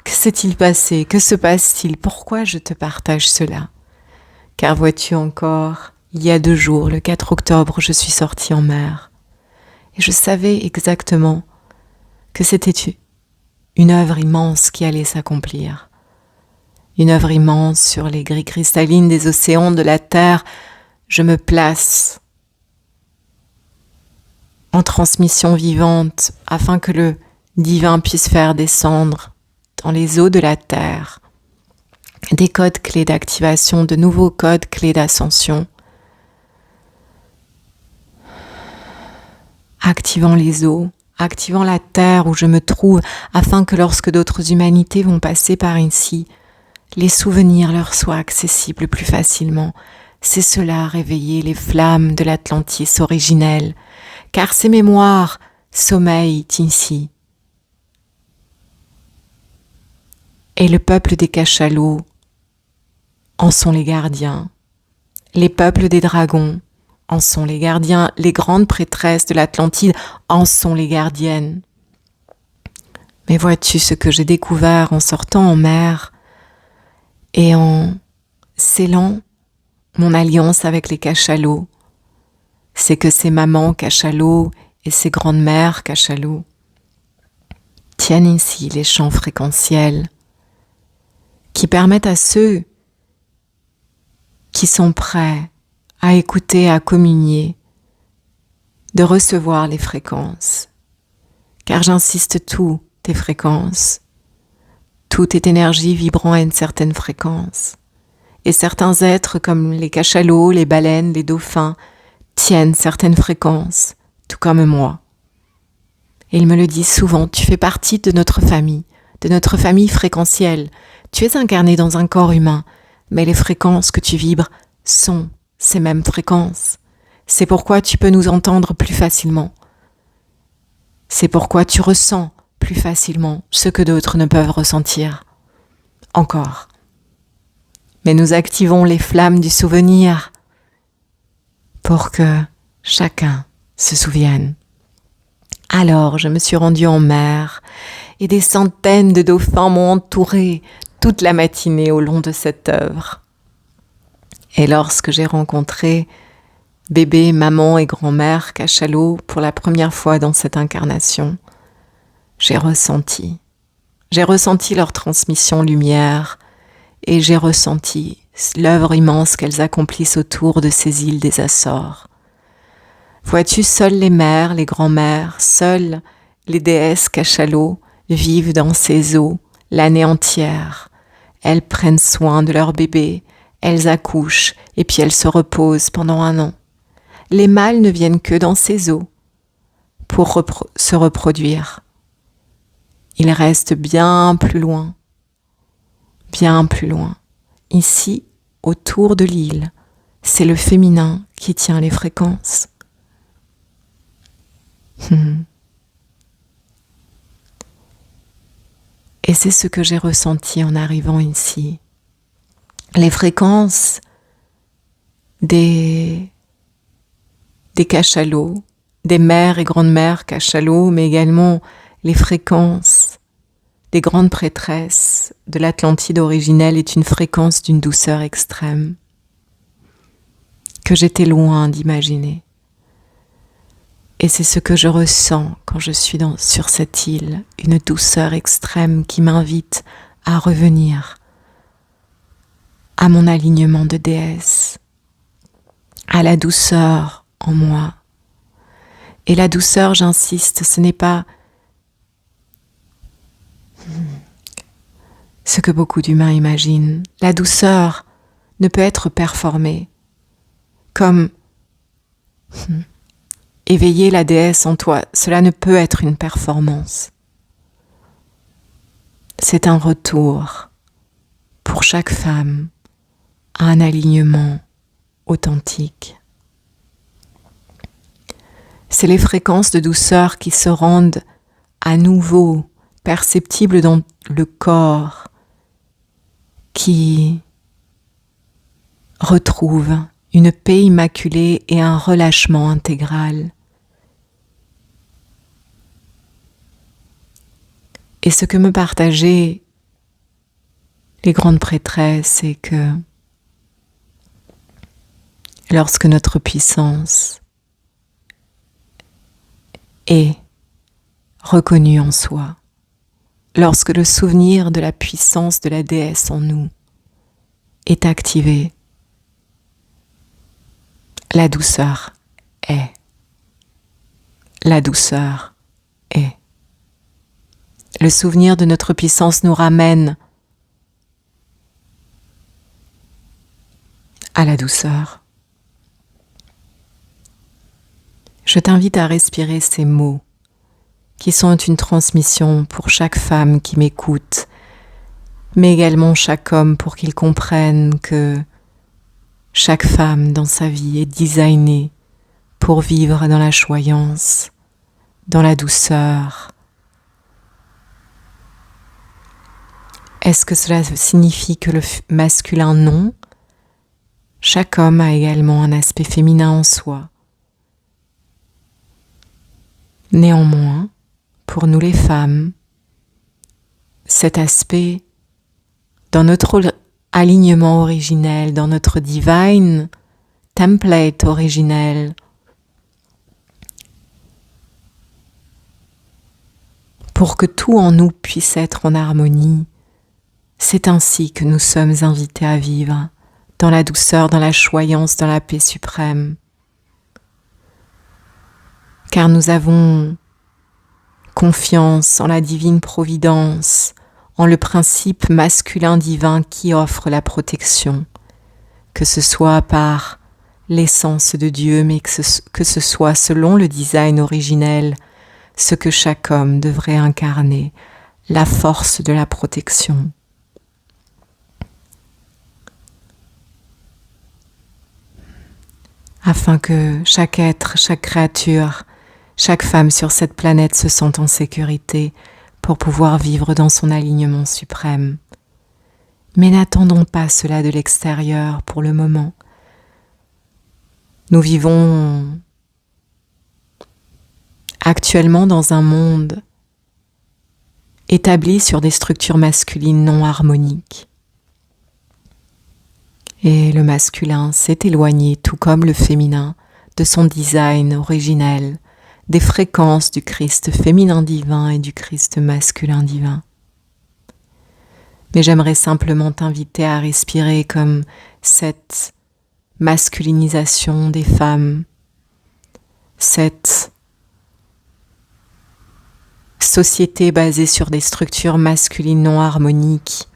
A: Que s'est-il passé? Que se passe-t-il? Pourquoi je te partage cela? Car vois-tu encore, il y a 2 jours, le 4 octobre, je suis sortie en mer. Et je savais exactement que c'était une œuvre immense qui allait s'accomplir. Une œuvre immense sur les grilles cristallines des océans, de la terre. Je me place en transmission vivante afin que le divin puisse faire descendre dans les eaux de la terre des codes clés d'activation, de nouveaux codes clés d'ascension, activant les eaux, activant la terre où je me trouve, afin que lorsque d'autres humanités vont passer par ici, les souvenirs leur soient accessibles plus facilement. C'est cela, réveiller les flammes de l'Atlantis originelle, car ces mémoires sommeillent ici. Et le peuple des cachalots en sont les gardiens. Les peuples des dragons en sont les gardiens. Les grandes prêtresses de l'Atlantide en sont les gardiennes. Mais vois-tu ce que j'ai découvert en sortant en mer et en scellant mon alliance avec les cachalots? C'est que ces mamans cachalots et ces grandes-mères cachalots tiennent ici les champs fréquentiels qui permettent à ceux qui sont prêts à écouter, à communier, de recevoir les fréquences. Car j'insiste, tout est fréquence. Tout est énergie vibrant à une certaine fréquence. Et certains êtres comme les cachalots, les baleines, les dauphins tiennent certaines fréquences, tout comme moi. Et ils me le disent souvent, tu fais partie de notre famille fréquentielle. Tu es incarné dans un corps humain, mais les fréquences que tu vibres sont ces mêmes fréquences. C'est pourquoi tu peux nous entendre plus facilement. C'est pourquoi tu ressens plus facilement ce que d'autres ne peuvent ressentir. Encore. Mais nous activons les flammes du souvenir pour que chacun se souvienne. Alors je me suis rendue en mer et des centaines de dauphins m'ont entourée toute la matinée au long de cette œuvre. Et lorsque j'ai rencontré bébé, maman et grand-mère cachalot pour la première fois dans cette incarnation, j'ai ressenti leur transmission lumière et j'ai ressenti l'œuvre immense qu'elles accomplissent autour de ces îles des Açores. Vois-tu, seules les mères, les grands-mères, seules les déesses cachalots vivent dans ces eaux l'année entière. Elles prennent soin de leurs bébés, elles accouchent et puis elles se reposent pendant 1 an. Les mâles ne viennent que dans ces eaux pour se reproduire. Ils restent bien plus loin. Ici, autour de l'île, c'est le féminin qui tient les fréquences. Et c'est ce que j'ai ressenti en arrivant ici. les fréquences des cachalots, des mères et grandes-mères cachalots, mais également les fréquences des grandes prêtresses de l'Atlantide originelle est une fréquence d'une douceur extrême que j'étais loin d'imaginer. Et c'est ce que je ressens quand je suis sur cette île, une douceur extrême qui m'invite à revenir à mon alignement de déesse, à la douceur en moi. Et la douceur, j'insiste, ce n'est pas ce que beaucoup d'humains imaginent. La douceur ne peut être performée comme éveiller la déesse en toi. Cela ne peut être une performance. C'est un retour pour chaque femme à un alignement authentique. C'est les fréquences de douceur qui se rendent à nouveau perceptibles dans le corps, qui retrouve une paix immaculée et un relâchement intégral. Et ce que me partageaient les grandes prêtresses, c'est que lorsque notre puissance est reconnue en soi, lorsque le souvenir de la puissance de la déesse en nous est activé, la douceur est. La douceur est. Le souvenir de notre puissance nous ramène à la douceur. Je t'invite à respirer ces mots qui sont une transmission pour chaque femme qui m'écoute, mais également chaque homme pour qu'il comprenne que chaque femme dans sa vie est designée pour vivre dans la choyance, dans la douceur. Est-ce que cela signifie que le masculin non? Chaque homme a également un aspect féminin en soi. Néanmoins, pour nous les femmes, cet aspect, dans notre alignement originel, dans notre divine template originel, pour que tout en nous puisse être en harmonie, c'est ainsi que nous sommes invités à vivre, dans la douceur, dans la choyance, dans la paix suprême. Car nous avons confiance en la divine providence, en le principe masculin divin qui offre la protection, que ce soit par l'essence de Dieu, mais que ce soit selon le design originel, ce que chaque homme devrait incarner, la force de la protection. Afin que chaque être, chaque créature, chaque femme sur cette planète se sente en sécurité pour pouvoir vivre dans son alignement suprême. Mais n'attendons pas cela de l'extérieur pour le moment. Nous vivons actuellement dans un monde établi sur des structures masculines non harmoniques. Et le masculin s'est éloigné, tout comme le féminin, de son design originel, des fréquences du Christ féminin divin et du Christ masculin divin. Mais j'aimerais simplement t'inviter à respirer comme cette masculinisation des femmes, cette société basée sur des structures masculines non harmoniques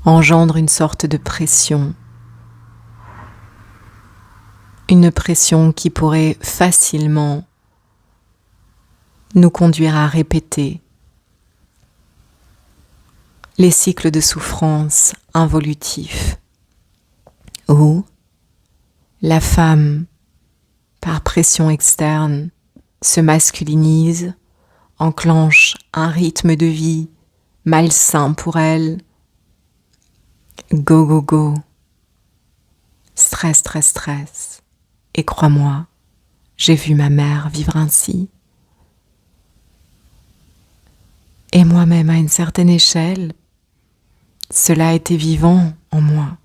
A: engendre une sorte de pression. Une pression qui pourrait facilement nous conduire à répéter les cycles de souffrance involutifs où la femme, par pression externe, se masculinise, enclenche un rythme de vie malsain pour elle, Go, go, go. Stress, stress, stress. Et crois-moi, j'ai vu ma mère vivre ainsi. Et moi-même, à une certaine échelle, cela était vivant en moi.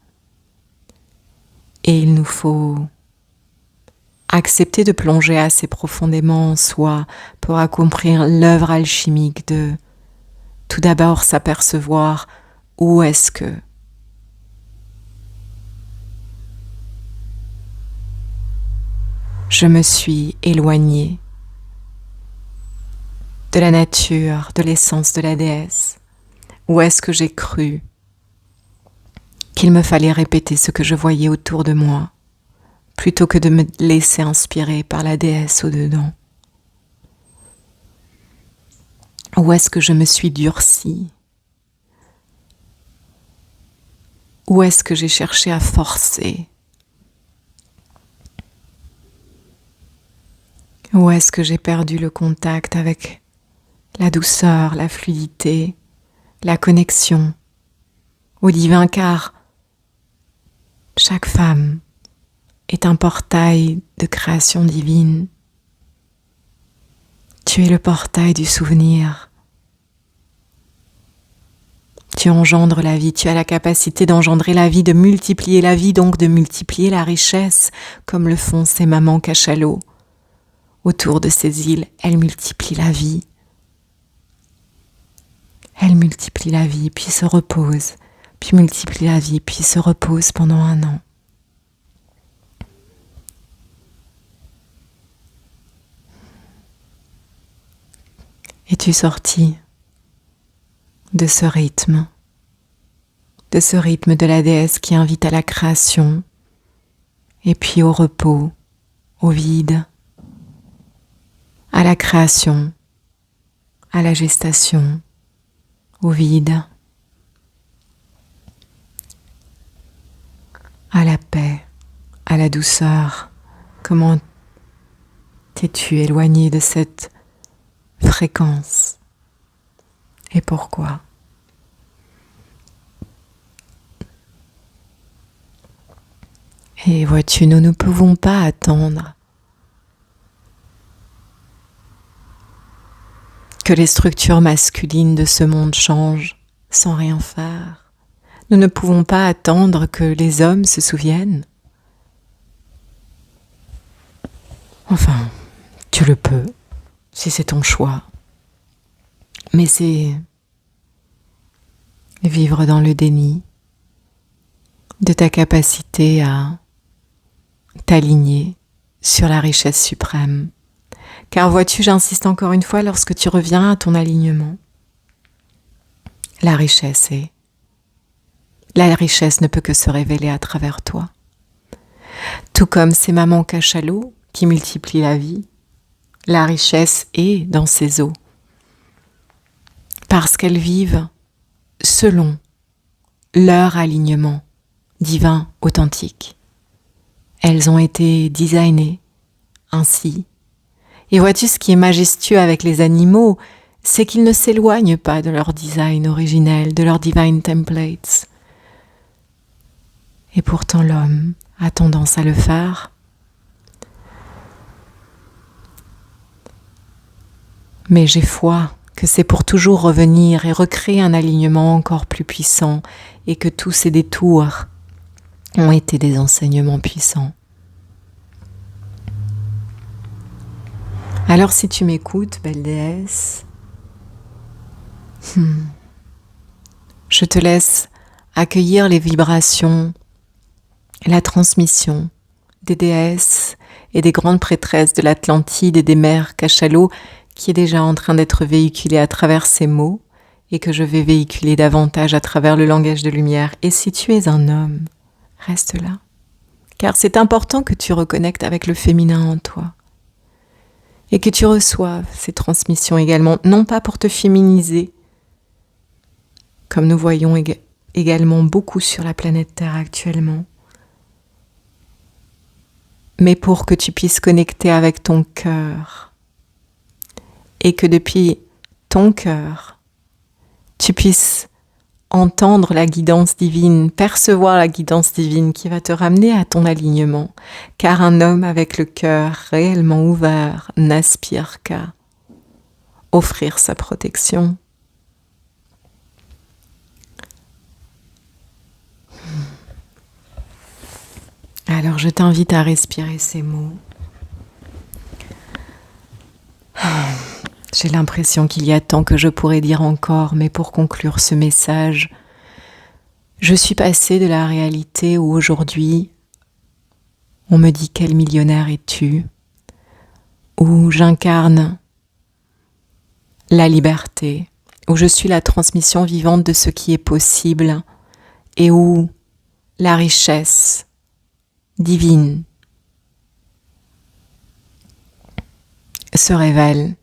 A: Et il nous faut accepter de plonger assez profondément en soi pour accomplir l'œuvre alchimique de tout d'abord s'apercevoir où est-ce que je me suis éloignée de la nature, de l'essence de la déesse. Où est-ce que j'ai cru qu'il me fallait répéter ce que je voyais autour de moi, plutôt que de me laisser inspirer par la déesse au-dedans? Où est-ce que je me suis durcie? Où est-ce que j'ai cherché à forcer? Où est-ce que j'ai perdu le contact avec la douceur, la fluidité, la connexion au divin, car chaque femme est un portail de création divine. Tu es le portail du souvenir. Tu engendres la vie, tu as la capacité d'engendrer la vie, de multiplier la vie, donc de multiplier la richesse, comme le font ces mamans cachalots. Autour de ces îles, elles multiplient la vie. Elles multiplient la vie, puis se reposent, puis multiplient la vie, puis se reposent pendant 1 an. Es-tu sorti de ce rythme de la déesse qui invite à la création, et puis au repos, au vide, à la création, à la gestation, au vide, à la paix, à la douceur? Comment t'es-tu éloigné de cette fréquence? Et pourquoi? Et vois-tu, nous ne pouvons pas attendre que les structures masculines de ce monde changent sans rien faire. Nous ne pouvons pas attendre que les hommes se souviennent. Enfin, tu le peux, si c'est ton choix. Mais c'est vivre dans le déni de ta capacité à t'aligner sur la richesse suprême. Car vois-tu, j'insiste encore une fois, lorsque tu reviens à ton alignement, la richesse ne peut que se révéler à travers toi. Tout comme ces mamans cachalots qui multiplient la vie, la richesse est dans ces eaux. Parce qu'elles vivent selon leur alignement divin authentique. Elles ont été designées ainsi. Et vois-tu, ce qui est majestueux avec les animaux, c'est qu'ils ne s'éloignent pas de leur design originel, de leur divine templates. Et pourtant l'homme a tendance à le faire. Mais j'ai foi que c'est pour toujours revenir et recréer un alignement encore plus puissant, et que tous ces détours ont été des enseignements puissants. Alors si tu m'écoutes, belle déesse, je te laisse accueillir les vibrations, la transmission des déesses et des grandes prêtresses de l'Atlantide et des mers cachalots, qui est déjà en train d'être véhiculée à travers ces mots, et que je vais véhiculer davantage à travers le langage de lumière. Et si tu es un homme, reste là, car c'est important que tu reconnectes avec le féminin en toi, et que tu reçoives ces transmissions également, non pas pour te féminiser, comme nous voyons également beaucoup sur la planète Terre actuellement, mais pour que tu puisses connecter avec ton cœur, et que depuis ton cœur, tu puisses entendre la guidance divine, percevoir la guidance divine qui va te ramener à ton alignement. Car un homme avec le cœur réellement ouvert n'aspire qu'à offrir sa protection. Alors je t'invite à respirer ces mots. J'ai l'impression qu'il y a tant que je pourrais dire encore, mais pour conclure ce message, je suis passée de la réalité où aujourd'hui on me dit quel millionnaire es-tu, où j'incarne la liberté, où je suis la transmission vivante de ce qui est possible et où la richesse divine se révèle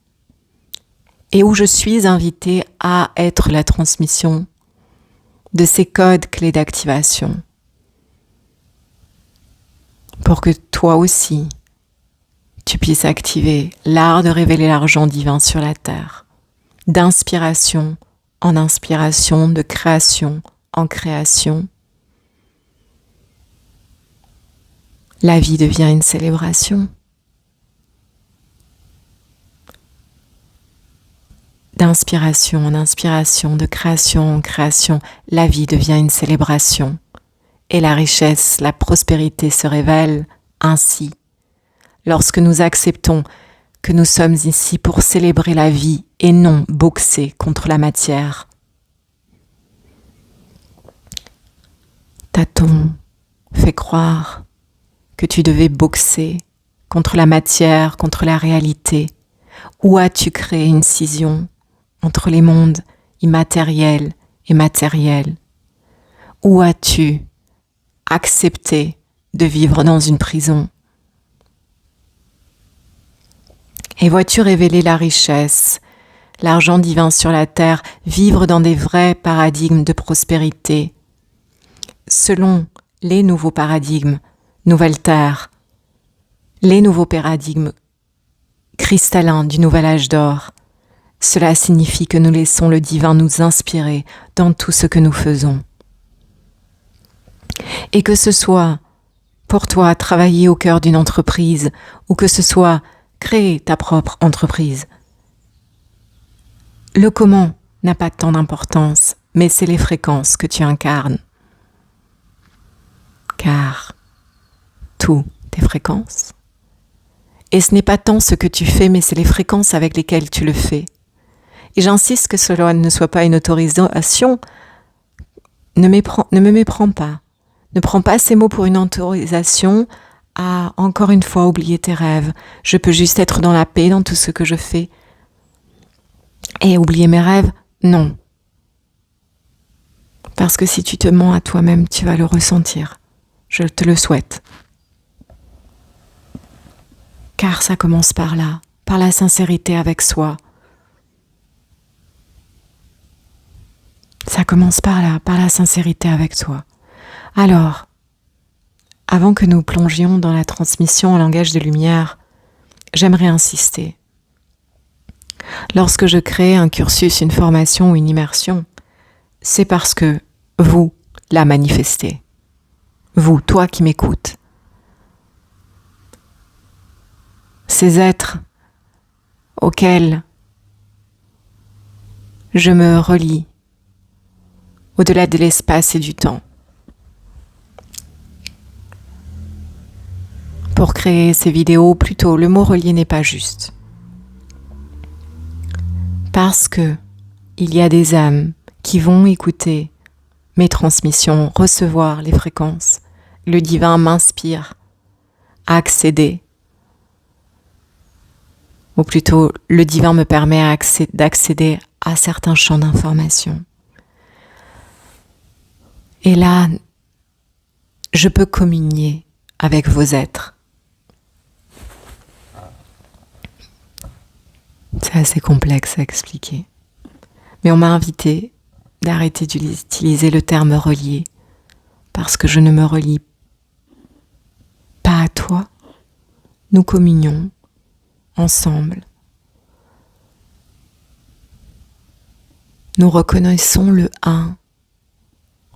A: et où je suis invitée à être la transmission de ces codes clés d'activation pour que toi aussi tu puisses activer l'art de révéler l'argent divin sur la terre, d'inspiration en inspiration, de création en création. La vie devient une célébration. D'inspiration en inspiration, de création en création, la vie devient une célébration. Et la richesse, la prospérité se révèlent ainsi. Lorsque nous acceptons que nous sommes ici pour célébrer la vie et non boxer contre la matière. T'a-t-on fait croire que tu devais boxer contre la matière, contre la réalité? Ou as-tu créé une scission entre les mondes immatériels et matériels? Ou as-tu accepté de vivre dans une prison? Et vois-tu révéler la richesse, l'argent divin sur la terre, vivre dans des vrais paradigmes de prospérité, selon les nouveaux paradigmes, nouvelle terre, les nouveaux paradigmes cristallins du nouvel âge d'or? Cela signifie que nous laissons le divin nous inspirer dans tout ce que nous faisons. Et que ce soit pour toi travailler au cœur d'une entreprise ou que ce soit créer ta propre entreprise, le comment n'a pas tant d'importance, mais c'est les fréquences que tu incarnes. Car tout est fréquence. Et ce n'est pas tant ce que tu fais, mais c'est les fréquences avec lesquelles tu le fais. Et j'insiste que cela ne soit pas une autorisation. Ne me méprends pas. Ne prends pas ces mots pour une autorisation à, encore une fois, oublier tes rêves. Je peux juste être dans la paix dans tout ce que je fais. Et oublier mes rêves, non. Parce que si tu te mens à toi-même, tu vas le ressentir. Je te le souhaite. Car ça commence par là, par la sincérité avec soi. Ça commence par là, par la sincérité avec toi. Alors, avant que nous plongions dans la transmission en langage de lumière, j'aimerais insister. Lorsque je crée un cursus, une formation ou une immersion, c'est parce que vous la manifestez. Vous, toi qui m'écoutes. Ces êtres auxquels je me relie au-delà de l'espace et du temps pour créer ces vidéos, plutôt le mot relier n'est pas juste. Parce que il y a des âmes qui vont écouter mes transmissions, recevoir les fréquences. Le divin m'inspire à accéder, ou plutôt le divin me permet d'accéder à certains champs d'information. Et là, je peux communier avec vos êtres. C'est assez complexe à expliquer. Mais on m'a invité d'arrêter d'utiliser le terme relier, parce que je ne me relie pas à toi. Nous communions ensemble. Nous reconnaissons le un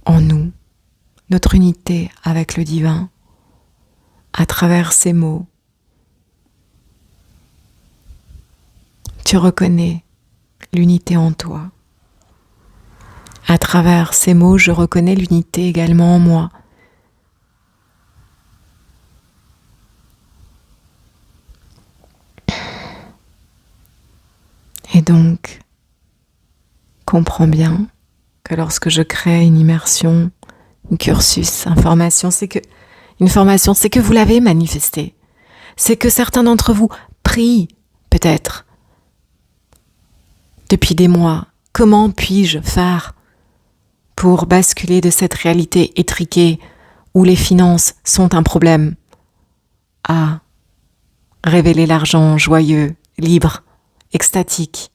A: en nous, notre unité avec le divin, à travers ces mots. Tu reconnais l'unité en toi. À travers ces mots, je reconnais l'unité également en moi. Et donc, comprends bien que lorsque je crée une immersion, un cursus, une formation, c'est que vous l'avez manifesté. C'est que certains d'entre vous prient, peut-être, depuis des mois. Comment puis-je faire pour basculer de cette réalité étriquée où les finances sont un problème à révéler l'argent joyeux, libre, extatique?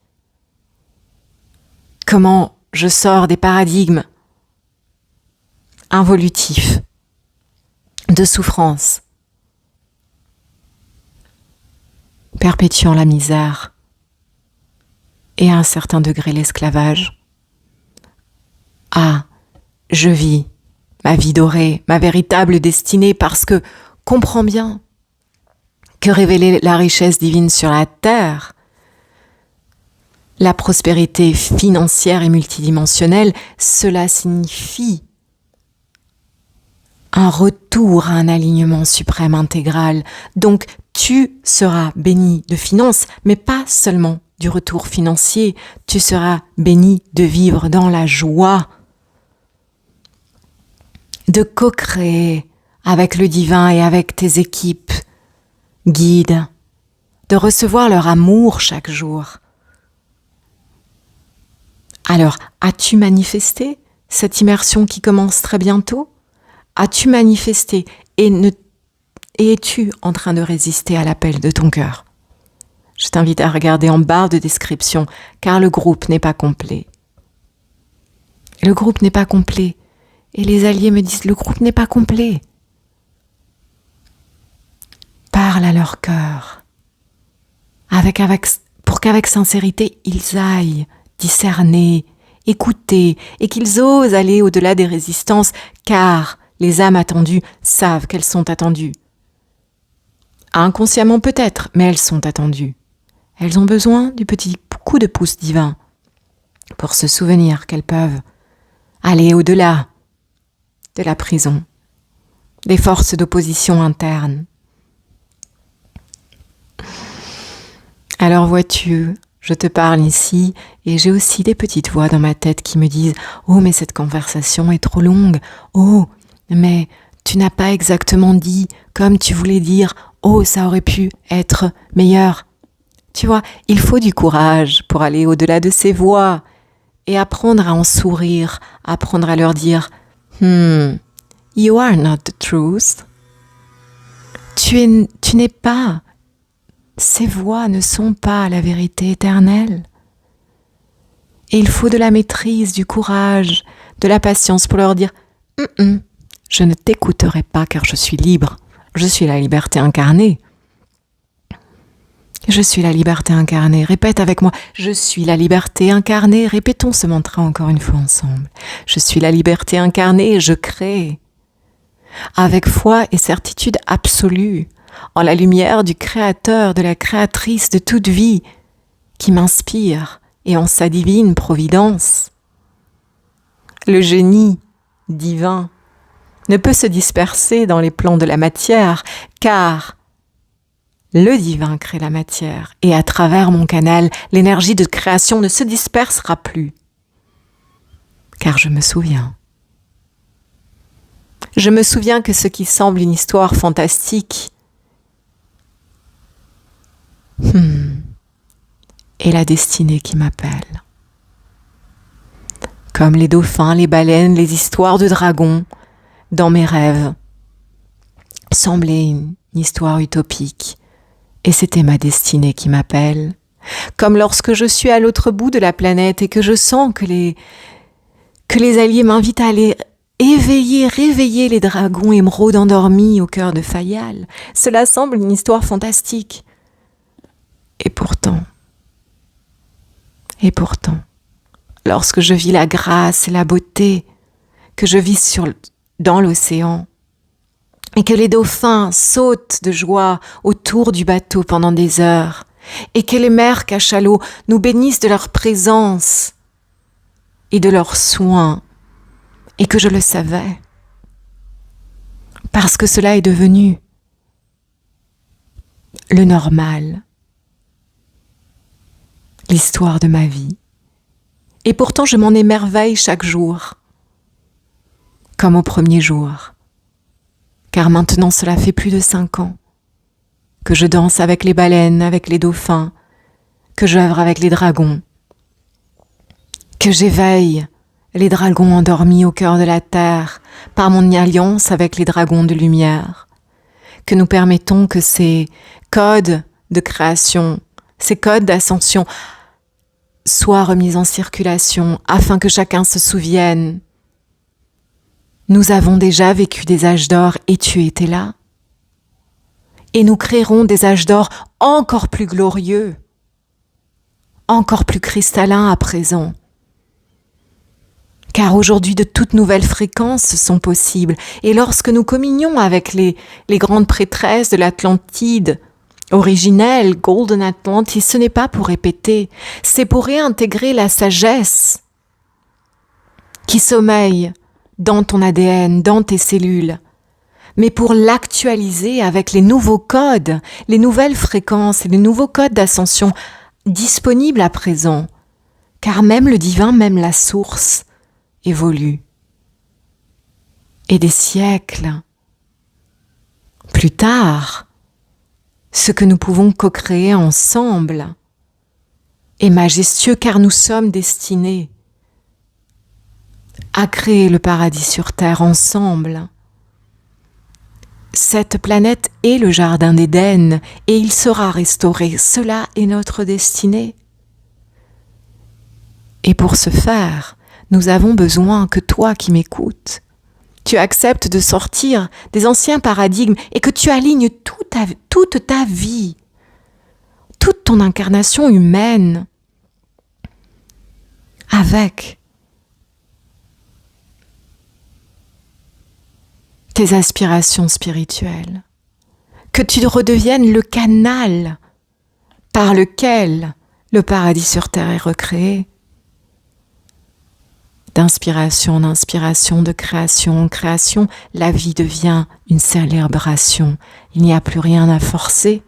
A: Comment je sors des paradigmes involutifs de souffrance, perpétuant la misère et à un certain degré l'esclavage? Ah, je vis ma vie dorée, ma véritable destinée, parce que comprends bien que révéler la richesse divine sur la terre, la prospérité financière et multidimensionnelle, cela signifie un retour à un alignement suprême intégral. Donc, tu seras béni de finances, mais pas seulement du retour financier. Tu seras béni de vivre dans la joie, de co-créer avec le divin et avec tes équipes guides, de recevoir leur amour chaque jour. Alors, as-tu manifesté cette immersion qui commence très bientôt? As-tu manifesté et es-tu en train de résister à l'appel de ton cœur? Je t'invite à regarder en barre de description, car le groupe n'est pas complet. Le groupe n'est pas complet. Et les alliés me disent, le groupe n'est pas complet. Parle à leur cœur, pour qu'avec sincérité, ils aillent discerner, écouter, et qu'ils osent aller au-delà des résistances, car les âmes attendues savent qu'elles sont attendues. Inconsciemment peut-être, mais elles sont attendues. Elles ont besoin du petit coup de pouce divin pour se souvenir qu'elles peuvent aller au-delà de la prison, des forces d'opposition internes. Alors vois-tu, je te parle ici et j'ai aussi des petites voix dans ma tête qui me disent « Oh, mais cette conversation est trop longue. Oh, mais tu n'as pas exactement dit comme tu voulais dire. Oh, ça aurait pu être meilleur. » Tu vois, il faut du courage pour aller au-delà de ces voix et apprendre à en sourire, apprendre à leur dire « You are not the truth. » Tu n'es pas. Ces voix ne sont pas la vérité éternelle. Et il faut de la maîtrise, du courage, de la patience pour leur dire « Je ne t'écouterai pas car je suis libre. Je suis la liberté incarnée. » Je suis la liberté incarnée. Répète avec moi. Je suis la liberté incarnée. Répétons ce mantra encore une fois ensemble. Je suis la liberté incarnée. Je crée. Avec foi et certitude absolue, en la lumière du Créateur, de la Créatrice de toute vie, qui m'inspire, et en sa divine providence. Le génie divin ne peut se disperser dans les plans de la matière, car le divin crée la matière, et à travers mon canal, l'énergie de création ne se dispersera plus. Car je me souviens que ce qui semble une histoire fantastique est la destinée qui m'appelle. Comme les dauphins, les baleines, les histoires de dragons, dans mes rêves, semblaient une histoire utopique. Et c'était ma destinée qui m'appelle. Comme lorsque je suis à l'autre bout de la planète et que je sens que les alliés m'invitent à aller réveiller les dragons émeraudes endormis au cœur de Fayal. Cela semble une histoire fantastique. Et pourtant, lorsque je vis la grâce et la beauté que je vis dans l'océan et que les dauphins sautent de joie autour du bateau pendant des heures et que les mers cachalots nous bénissent de leur présence et de leurs soins et que je le savais parce que cela est devenu le normal, l'histoire de ma vie. Et pourtant je m'en émerveille chaque jour, comme au premier jour, car maintenant cela fait plus de 5 ans que je danse avec les baleines, avec les dauphins, que j'œuvre avec les dragons, que j'éveille les dragons endormis au cœur de la terre par mon alliance avec les dragons de lumière, que nous permettons que ces codes de création, ces codes d'ascension soient remis en circulation afin que chacun se souvienne. Nous avons déjà vécu des âges d'or et tu étais là. Et nous créerons des âges d'or encore plus glorieux, encore plus cristallins à présent. Car aujourd'hui de toutes nouvelles fréquences sont possibles. Et lorsque nous communions avec les grandes prêtresses de l'Atlantide originelle, Golden Atlantis, ce n'est pas pour répéter, c'est pour réintégrer la sagesse qui sommeille dans ton ADN, dans tes cellules, mais pour l'actualiser avec les nouveaux codes, les nouvelles fréquences et les nouveaux codes d'ascension disponibles à présent. Car même le divin, même la source, évolue. Et des siècles plus tard, ce que nous pouvons co-créer ensemble est majestueux car nous sommes destinés à créer le paradis sur terre ensemble. Cette planète est le jardin d'Éden et il sera restauré. Cela est notre destinée. Et pour ce faire, nous avons besoin que toi qui m'écoutes, tu acceptes de sortir des anciens paradigmes et que tu alignes toute ta vie, toute ton incarnation humaine avec tes aspirations spirituelles, que tu redeviennes le canal par lequel le paradis sur terre est recréé. D'inspiration en inspiration, de création en création, la vie devient une célébration. Il n'y a plus rien à forcer.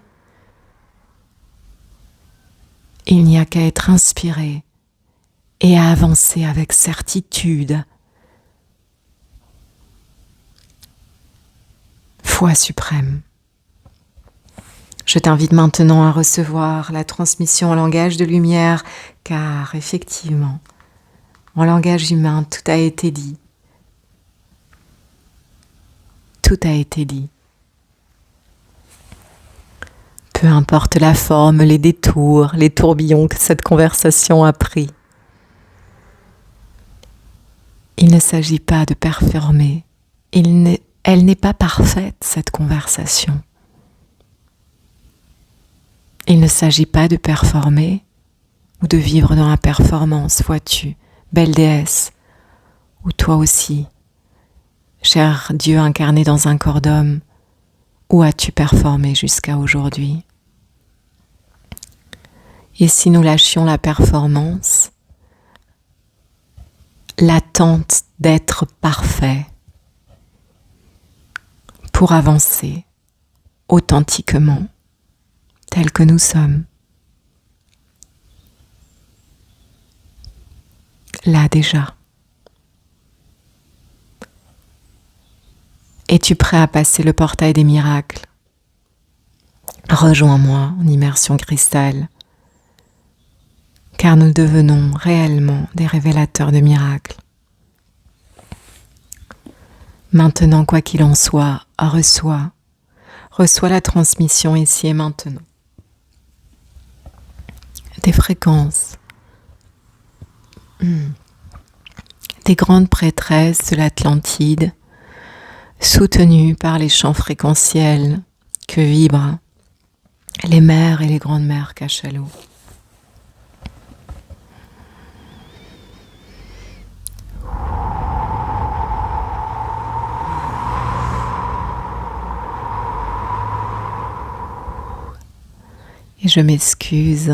A: Il n'y a qu'à être inspiré et à avancer avec certitude. Foi suprême. Je t'invite maintenant à recevoir la transmission en langage de lumière, car effectivement, en langage humain, tout a été dit. Tout a été dit. Peu importe la forme, les détours, les tourbillons que cette conversation a pris. Il ne s'agit pas de performer. Elle n'est pas parfaite, cette conversation. Il ne s'agit pas de performer ou de vivre dans la performance, vois-tu. Belle déesse, ou toi aussi, cher Dieu incarné dans un corps d'homme, où as-tu performé jusqu'à aujourd'hui? Et si nous lâchions la performance, l'attente d'être parfait, pour avancer authentiquement, tel que nous sommes, là déjà. Es-tu prêt à passer le portail des miracles? Rejoins-moi en immersion cristal, car nous devenons réellement des révélateurs de miracles. Maintenant, quoi qu'il en soit, reçois la transmission ici et maintenant. Des fréquences, des grandes prêtresses de l'Atlantide, soutenues par les champs fréquentiels que vibrent les mers et les grandes mers cachalots. Et je m'excuse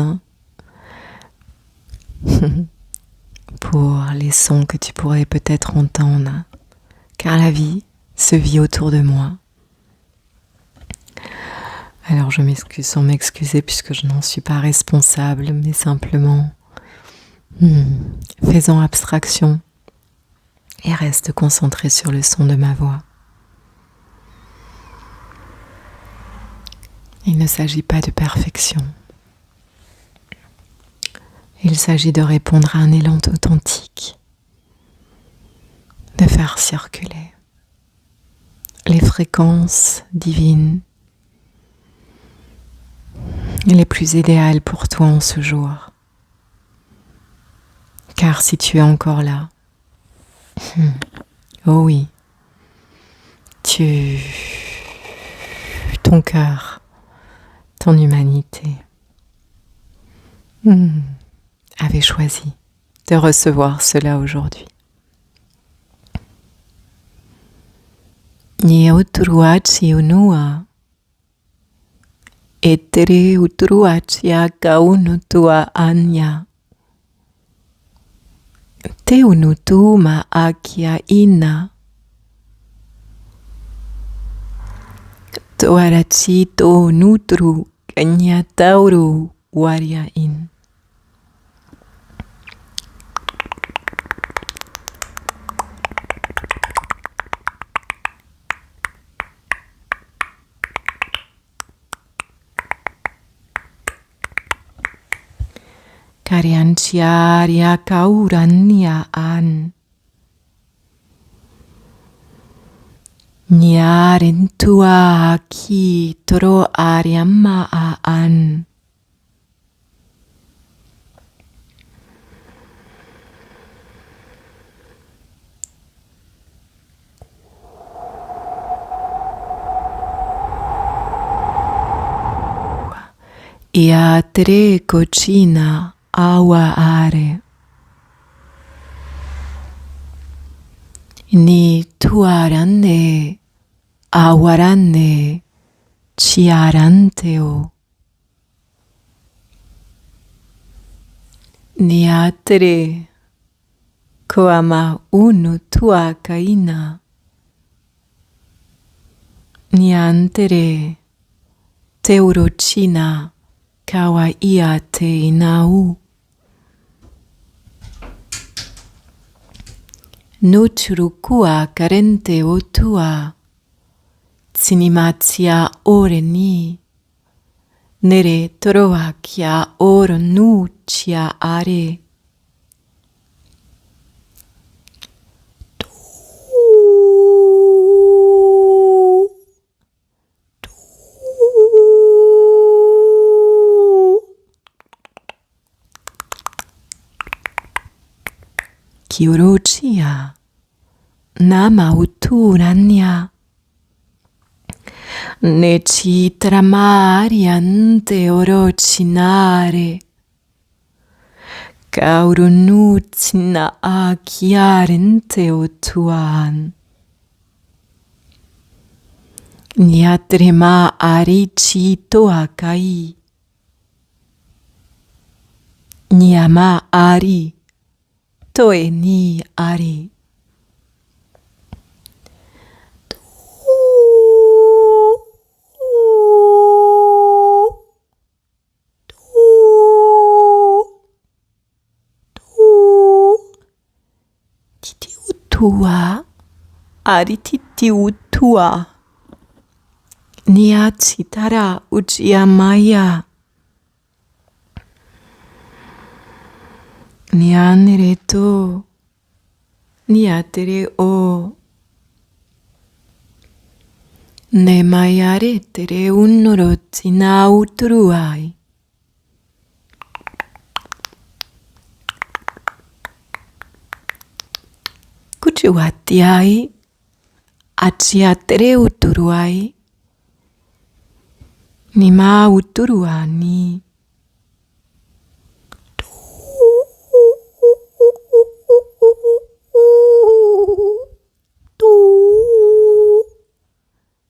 A: pour les sons que tu pourrais peut-être entendre, car la vie se vit autour de moi. Alors je m'excuse sans m'excuser puisque je n'en suis pas responsable, mais simplement faisant abstraction et reste concentré sur le son de ma voix. Il ne s'agit pas de perfection. Il s'agit de répondre à un élan authentique, de faire circuler les fréquences divines les plus idéales pour toi en ce jour. Car si tu es encore là, oh oui, ton cœur, ton humanité avait choisi de recevoir cela aujourd'hui. Ni uturuachi unua, etere uturuachia kaunutua anya. Te unutu ma akia ina. Toarachi to nutru kanya tauru waria in. Karianciaria kaurania an. Nyarentua ki toro ariamma an. Ia tre cocina awa are. Ni tuarane awarane ciaranteo. Ni atre koama unu tua kaina. Ni antere teurocina kawa ia te inau. Nuturukua karente otua. Tsinimatia ore ni. Nere toroa kia oro nu chia are. Kiurochia nama uturania. Neci tramariante orocinare. Caurunucina achiarente otuan. Niatrema arici toakai. Niama ari. Toe ni ari. Titi utua. Ari titi utua. Nia citara uciamaya. Nianereto, niatere o. Ne maiare tere unorotina utruai. Kuchuatiai, aciatere uturuai. Nima uturuani.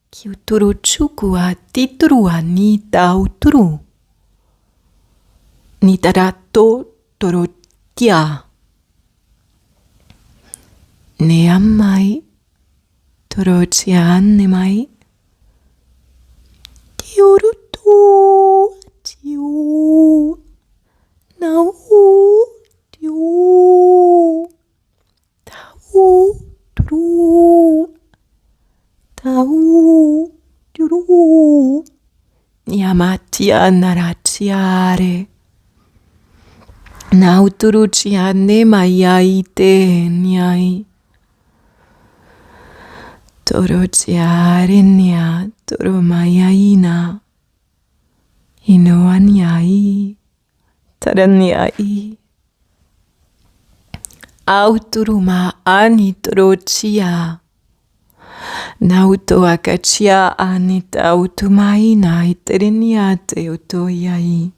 A: Kiuturu chukua tituru ani tauturu. nitarato torotia. Neamai torotianemai. Tiurutu tiu. Nau tiu. Tau turu. Tau turu. Niamatia naratiare. Nauturuciane maiaite niai. Torociare nia toromayaina. Inoaniai. Taraniai. Auturuma ani torocia. Nauto akachia anita autumaina itereniate utoyai.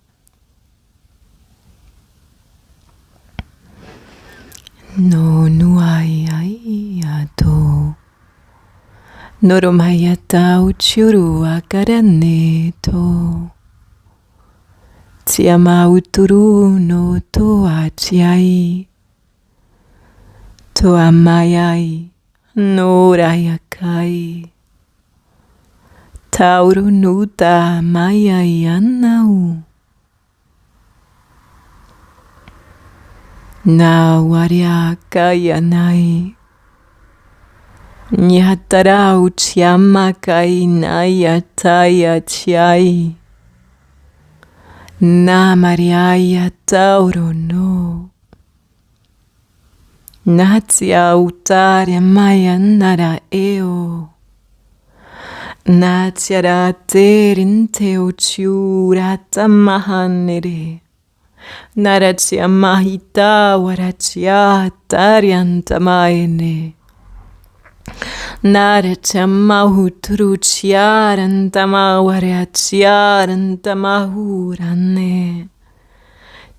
A: No nuai ai ato. Noromayata uchuru akarane to. Tiama uturu no to achiai. To amayai no rayakai. Tauru nuta mayai anau. Na waria kaya nai. Nyatara uchiama kai naya taya chiai. Na mariaya tauro no. Natia utaria maya nara eo. Natia ra terinte uchiura tamahanere. Naratia mahita waratia tarianta maene. Naratia mahutruciaranta mawariaciaranta mahurane.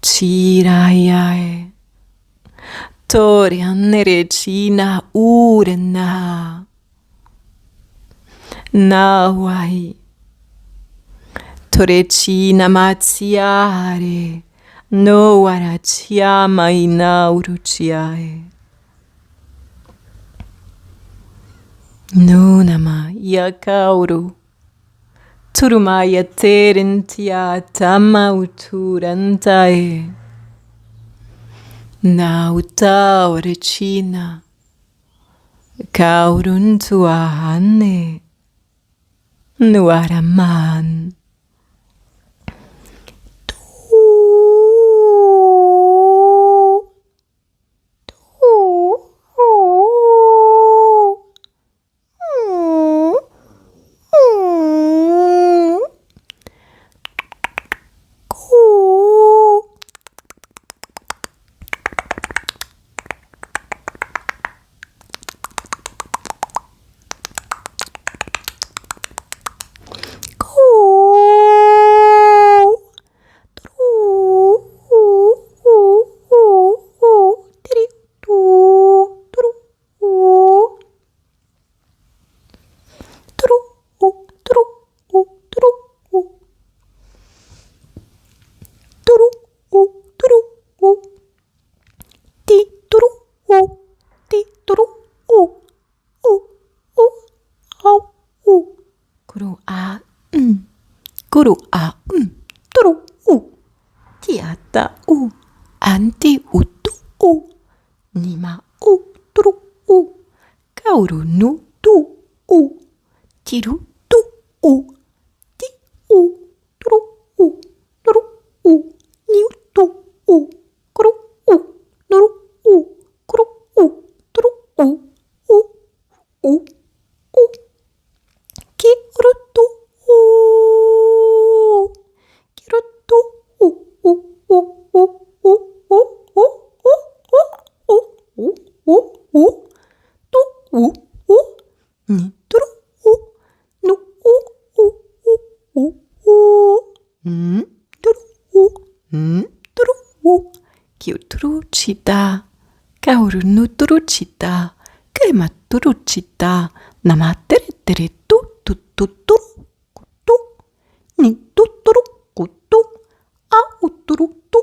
A: Chirayae. Torianere china urena. Nawai. Torecina maziare. No warachiama inauruciae. No nama yakauru. Turumaya terentia tama uturantae. Na uta orecina. Kauruntua hane. Nuaraman. Guru a turu tiata anti utu nima turu kauru nu tu tiru tu ti turu ni tu kuru nuru kuru turu ki urutu Chiuturucita, kaurunuturucita, crematurucita, namatere tu ni tuturu kutu a uturu tu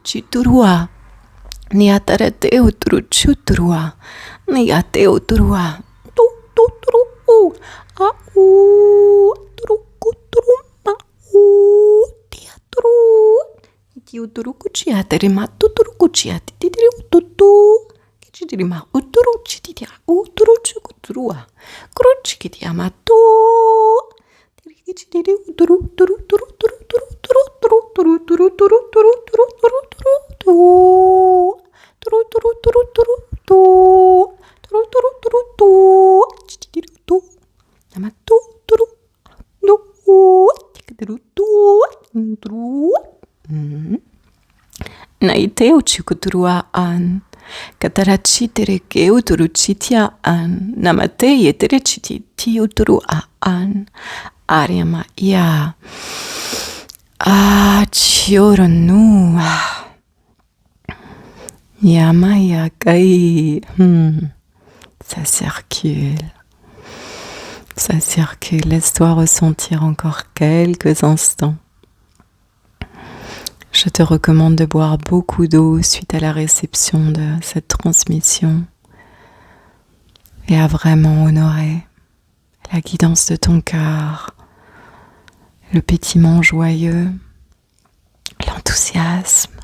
A: Chiturua, Niatarate utruchutrua, Niate utrua, tu, a trucutruma, tiatru, tiutrucuciaterima, tutrucuciati, titiriututu, Kichirima, utruchititia, utruchucutrua, cruchikitiama, tu. Naiteu chikutrua an, katarachitere keuturuchitia an, namate yeterechiti tiutrua an, ariama ya, chioronu, yamaya kai, ça circule, laisse-toi ressentir encore quelques instants. Je te recommande de boire beaucoup d'eau suite à la réception de cette transmission et à vraiment honorer la guidance de ton cœur, le pétillement joyeux, l'enthousiasme,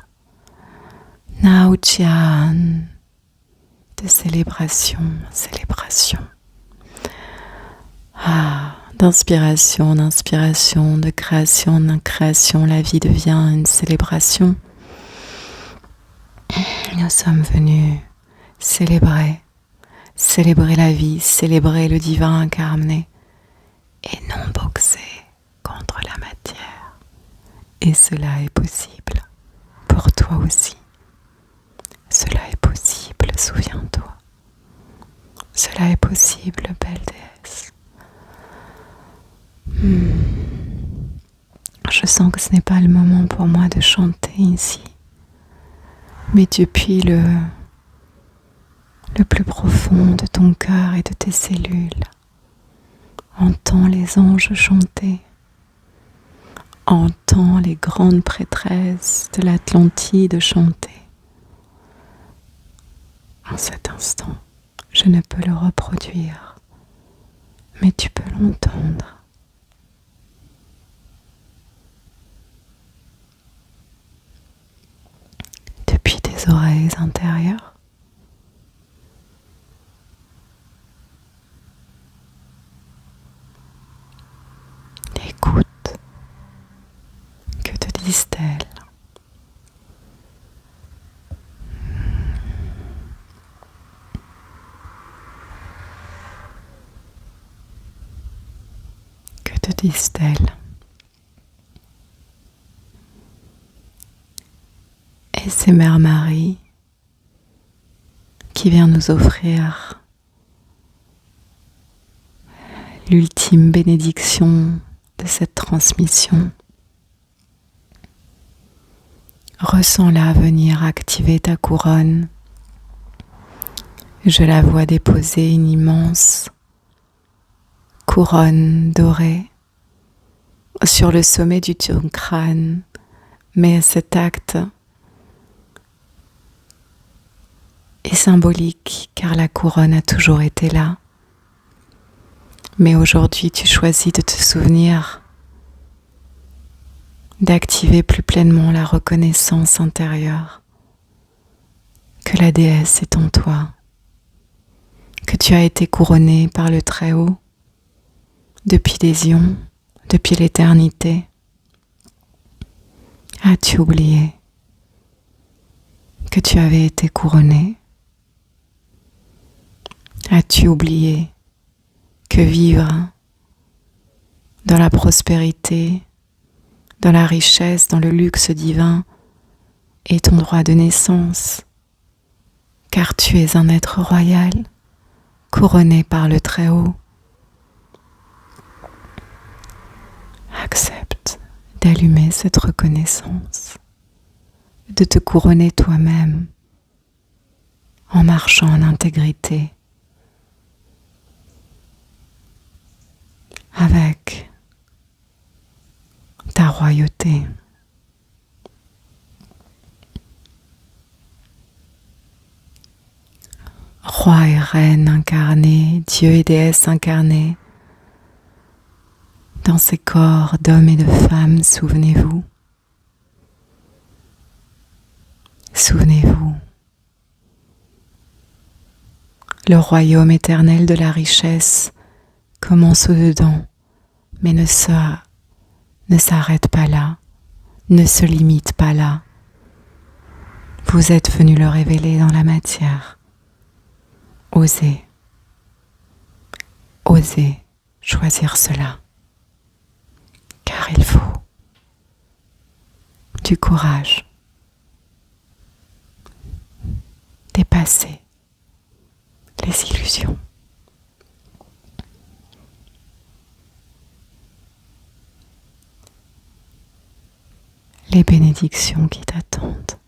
A: Nauchian, de célébration. D'inspiration, de création, la vie devient une célébration. Nous sommes venus célébrer la vie, célébrer le divin incarné et non boxer contre la matière. Et cela est possible pour toi aussi. Cela est possible, souviens-toi. Cela est possible, belle déesse. Je sens que ce n'est pas le moment pour moi de chanter ici, mais depuis le plus profond de ton cœur et de tes cellules, entends les anges chanter, entends les grandes prêtresses de l'Atlantide chanter. En cet instant, je ne peux le reproduire, mais tu peux l'entendre. Depuis tes oreilles intérieures, écoute, que te disent-elles? Que te disent-elles? Et c'est Mère Marie qui vient nous offrir l'ultime bénédiction de cette transmission. Ressens-la venir activer ta couronne. Je la vois déposer une immense couronne dorée sur le sommet du crâne, mais cet acte est symbolique car la couronne a toujours été là. Mais aujourd'hui, tu choisis de te souvenir d'activer plus pleinement la reconnaissance intérieure que la déesse est en toi, que tu as été couronné par le Très-Haut depuis des éons, depuis l'éternité. As-tu oublié que tu avais été couronné? As-tu oublié que vivre dans la prospérité, dans la richesse, dans le luxe divin est ton droit de naissance, car tu es un être royal, couronné par le Très-Haut. Accepte d'allumer cette reconnaissance, de te couronner toi-même en marchant en intégrité avec ta royauté. Roi et reine incarnés, Dieu et déesse incarnés, dans ces corps d'hommes et de femmes, souvenez-vous. Souvenez-vous. Le royaume éternel de la richesse commence au-dedans, mais ne s'arrête pas là, ne se limite pas là. Vous êtes venu le révéler dans la matière. Osez choisir cela, car il faut du courage, dépasser les illusions. Les bénédictions qui t'attendent,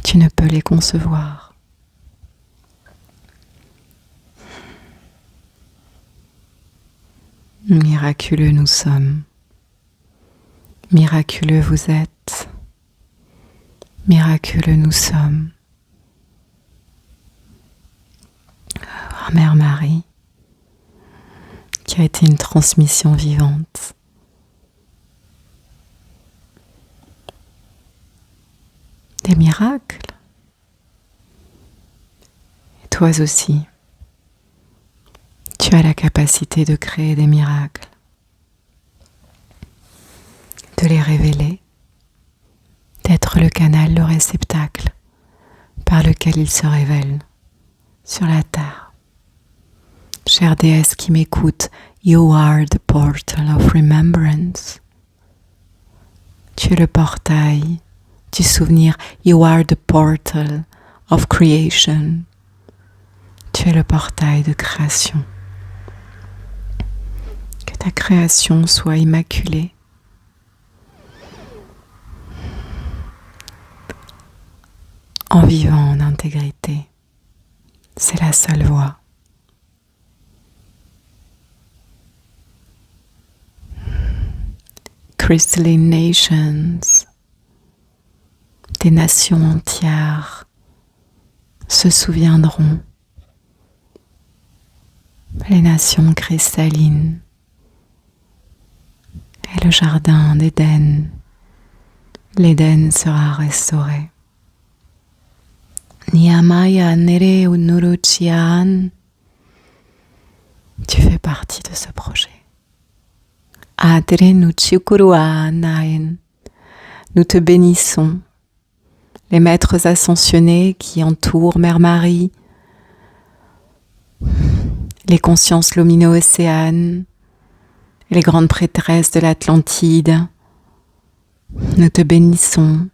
A: tu ne peux les concevoir. Miraculeux nous sommes, miraculeux vous êtes, miraculeux nous sommes. Mère Marie, qui a été une transmission vivante. Des miracles. Et toi aussi, tu as la capacité de créer des miracles, de les révéler, d'être le canal, le réceptacle par lequel ils se révèlent sur la terre. Chère déesse qui m'écoute, you are the portal of remembrance. Tu es le portail du souvenir. You are the portal of creation. Tu es le portail de création. Que ta création soit immaculée. En vivant en intégrité. C'est la seule voie. Crystalline nations, des nations entières se souviendront. Les nations cristallines et le jardin d'Éden. L'Éden sera restauré. Niyamaya nere unuruchian. Tu fais partie de ce projet. Nous te bénissons, les maîtres ascensionnés qui entourent Mère Marie, les consciences lumino-océanes, les grandes prêtresses de l'Atlantide. Nous te bénissons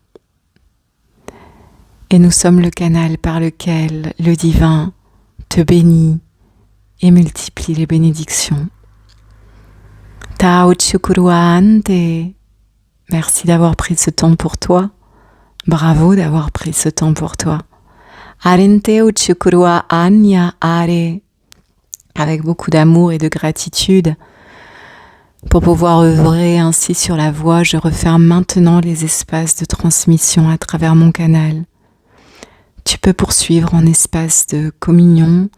A: et nous sommes le canal par lequel le divin te bénit et multiplie les bénédictions. Tao Chukuruante, merci d'avoir pris ce temps pour toi. Bravo d'avoir pris ce temps pour toi. Arenteo Chukurua Anya Are, avec beaucoup d'amour et de gratitude. Pour pouvoir œuvrer ainsi sur la voie, je referme maintenant les espaces de transmission à travers mon canal. Tu peux poursuivre en espace de communion,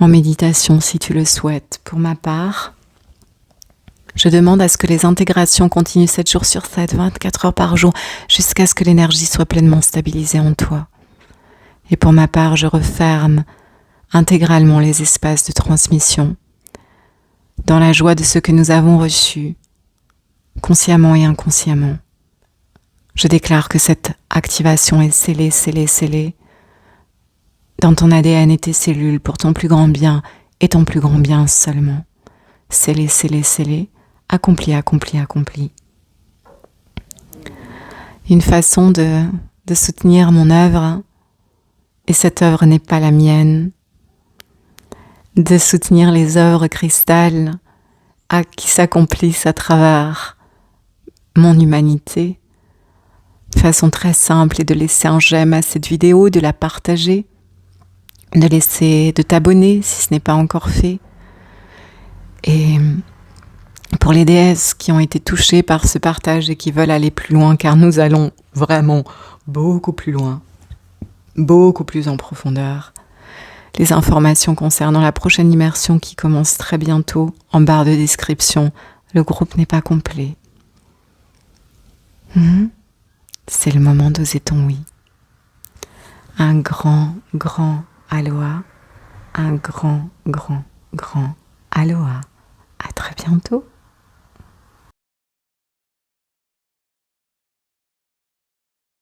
A: en méditation si tu le souhaites. Pour ma part, je demande à ce que les intégrations continuent 7 jours sur 7, 24 heures par jour, jusqu'à ce que l'énergie soit pleinement stabilisée en toi. Et pour ma part, je referme intégralement les espaces de transmission, dans la joie de ce que nous avons reçu, consciemment et inconsciemment. Je déclare que cette activation est scellée dans ton ADN et tes cellules pour ton plus grand bien et ton plus grand bien seulement. Scellée. Accompli. Une façon de soutenir mon œuvre, et cette œuvre n'est pas la mienne, de soutenir les œuvres cristal qui s'accomplissent à travers mon humanité, de façon très simple, et de laisser un j'aime à cette vidéo, de la partager, de t'abonner si ce n'est pas encore fait. Et pour les déesses qui ont été touchées par ce partage et qui veulent aller plus loin, car nous allons vraiment beaucoup plus loin, beaucoup plus en profondeur. Les informations concernant la prochaine immersion qui commence très bientôt en barre de description. Le groupe n'est pas complet. C'est le moment d'oser ton oui. Un grand, grand aloha. Un grand, grand, grand aloha. À très bientôt.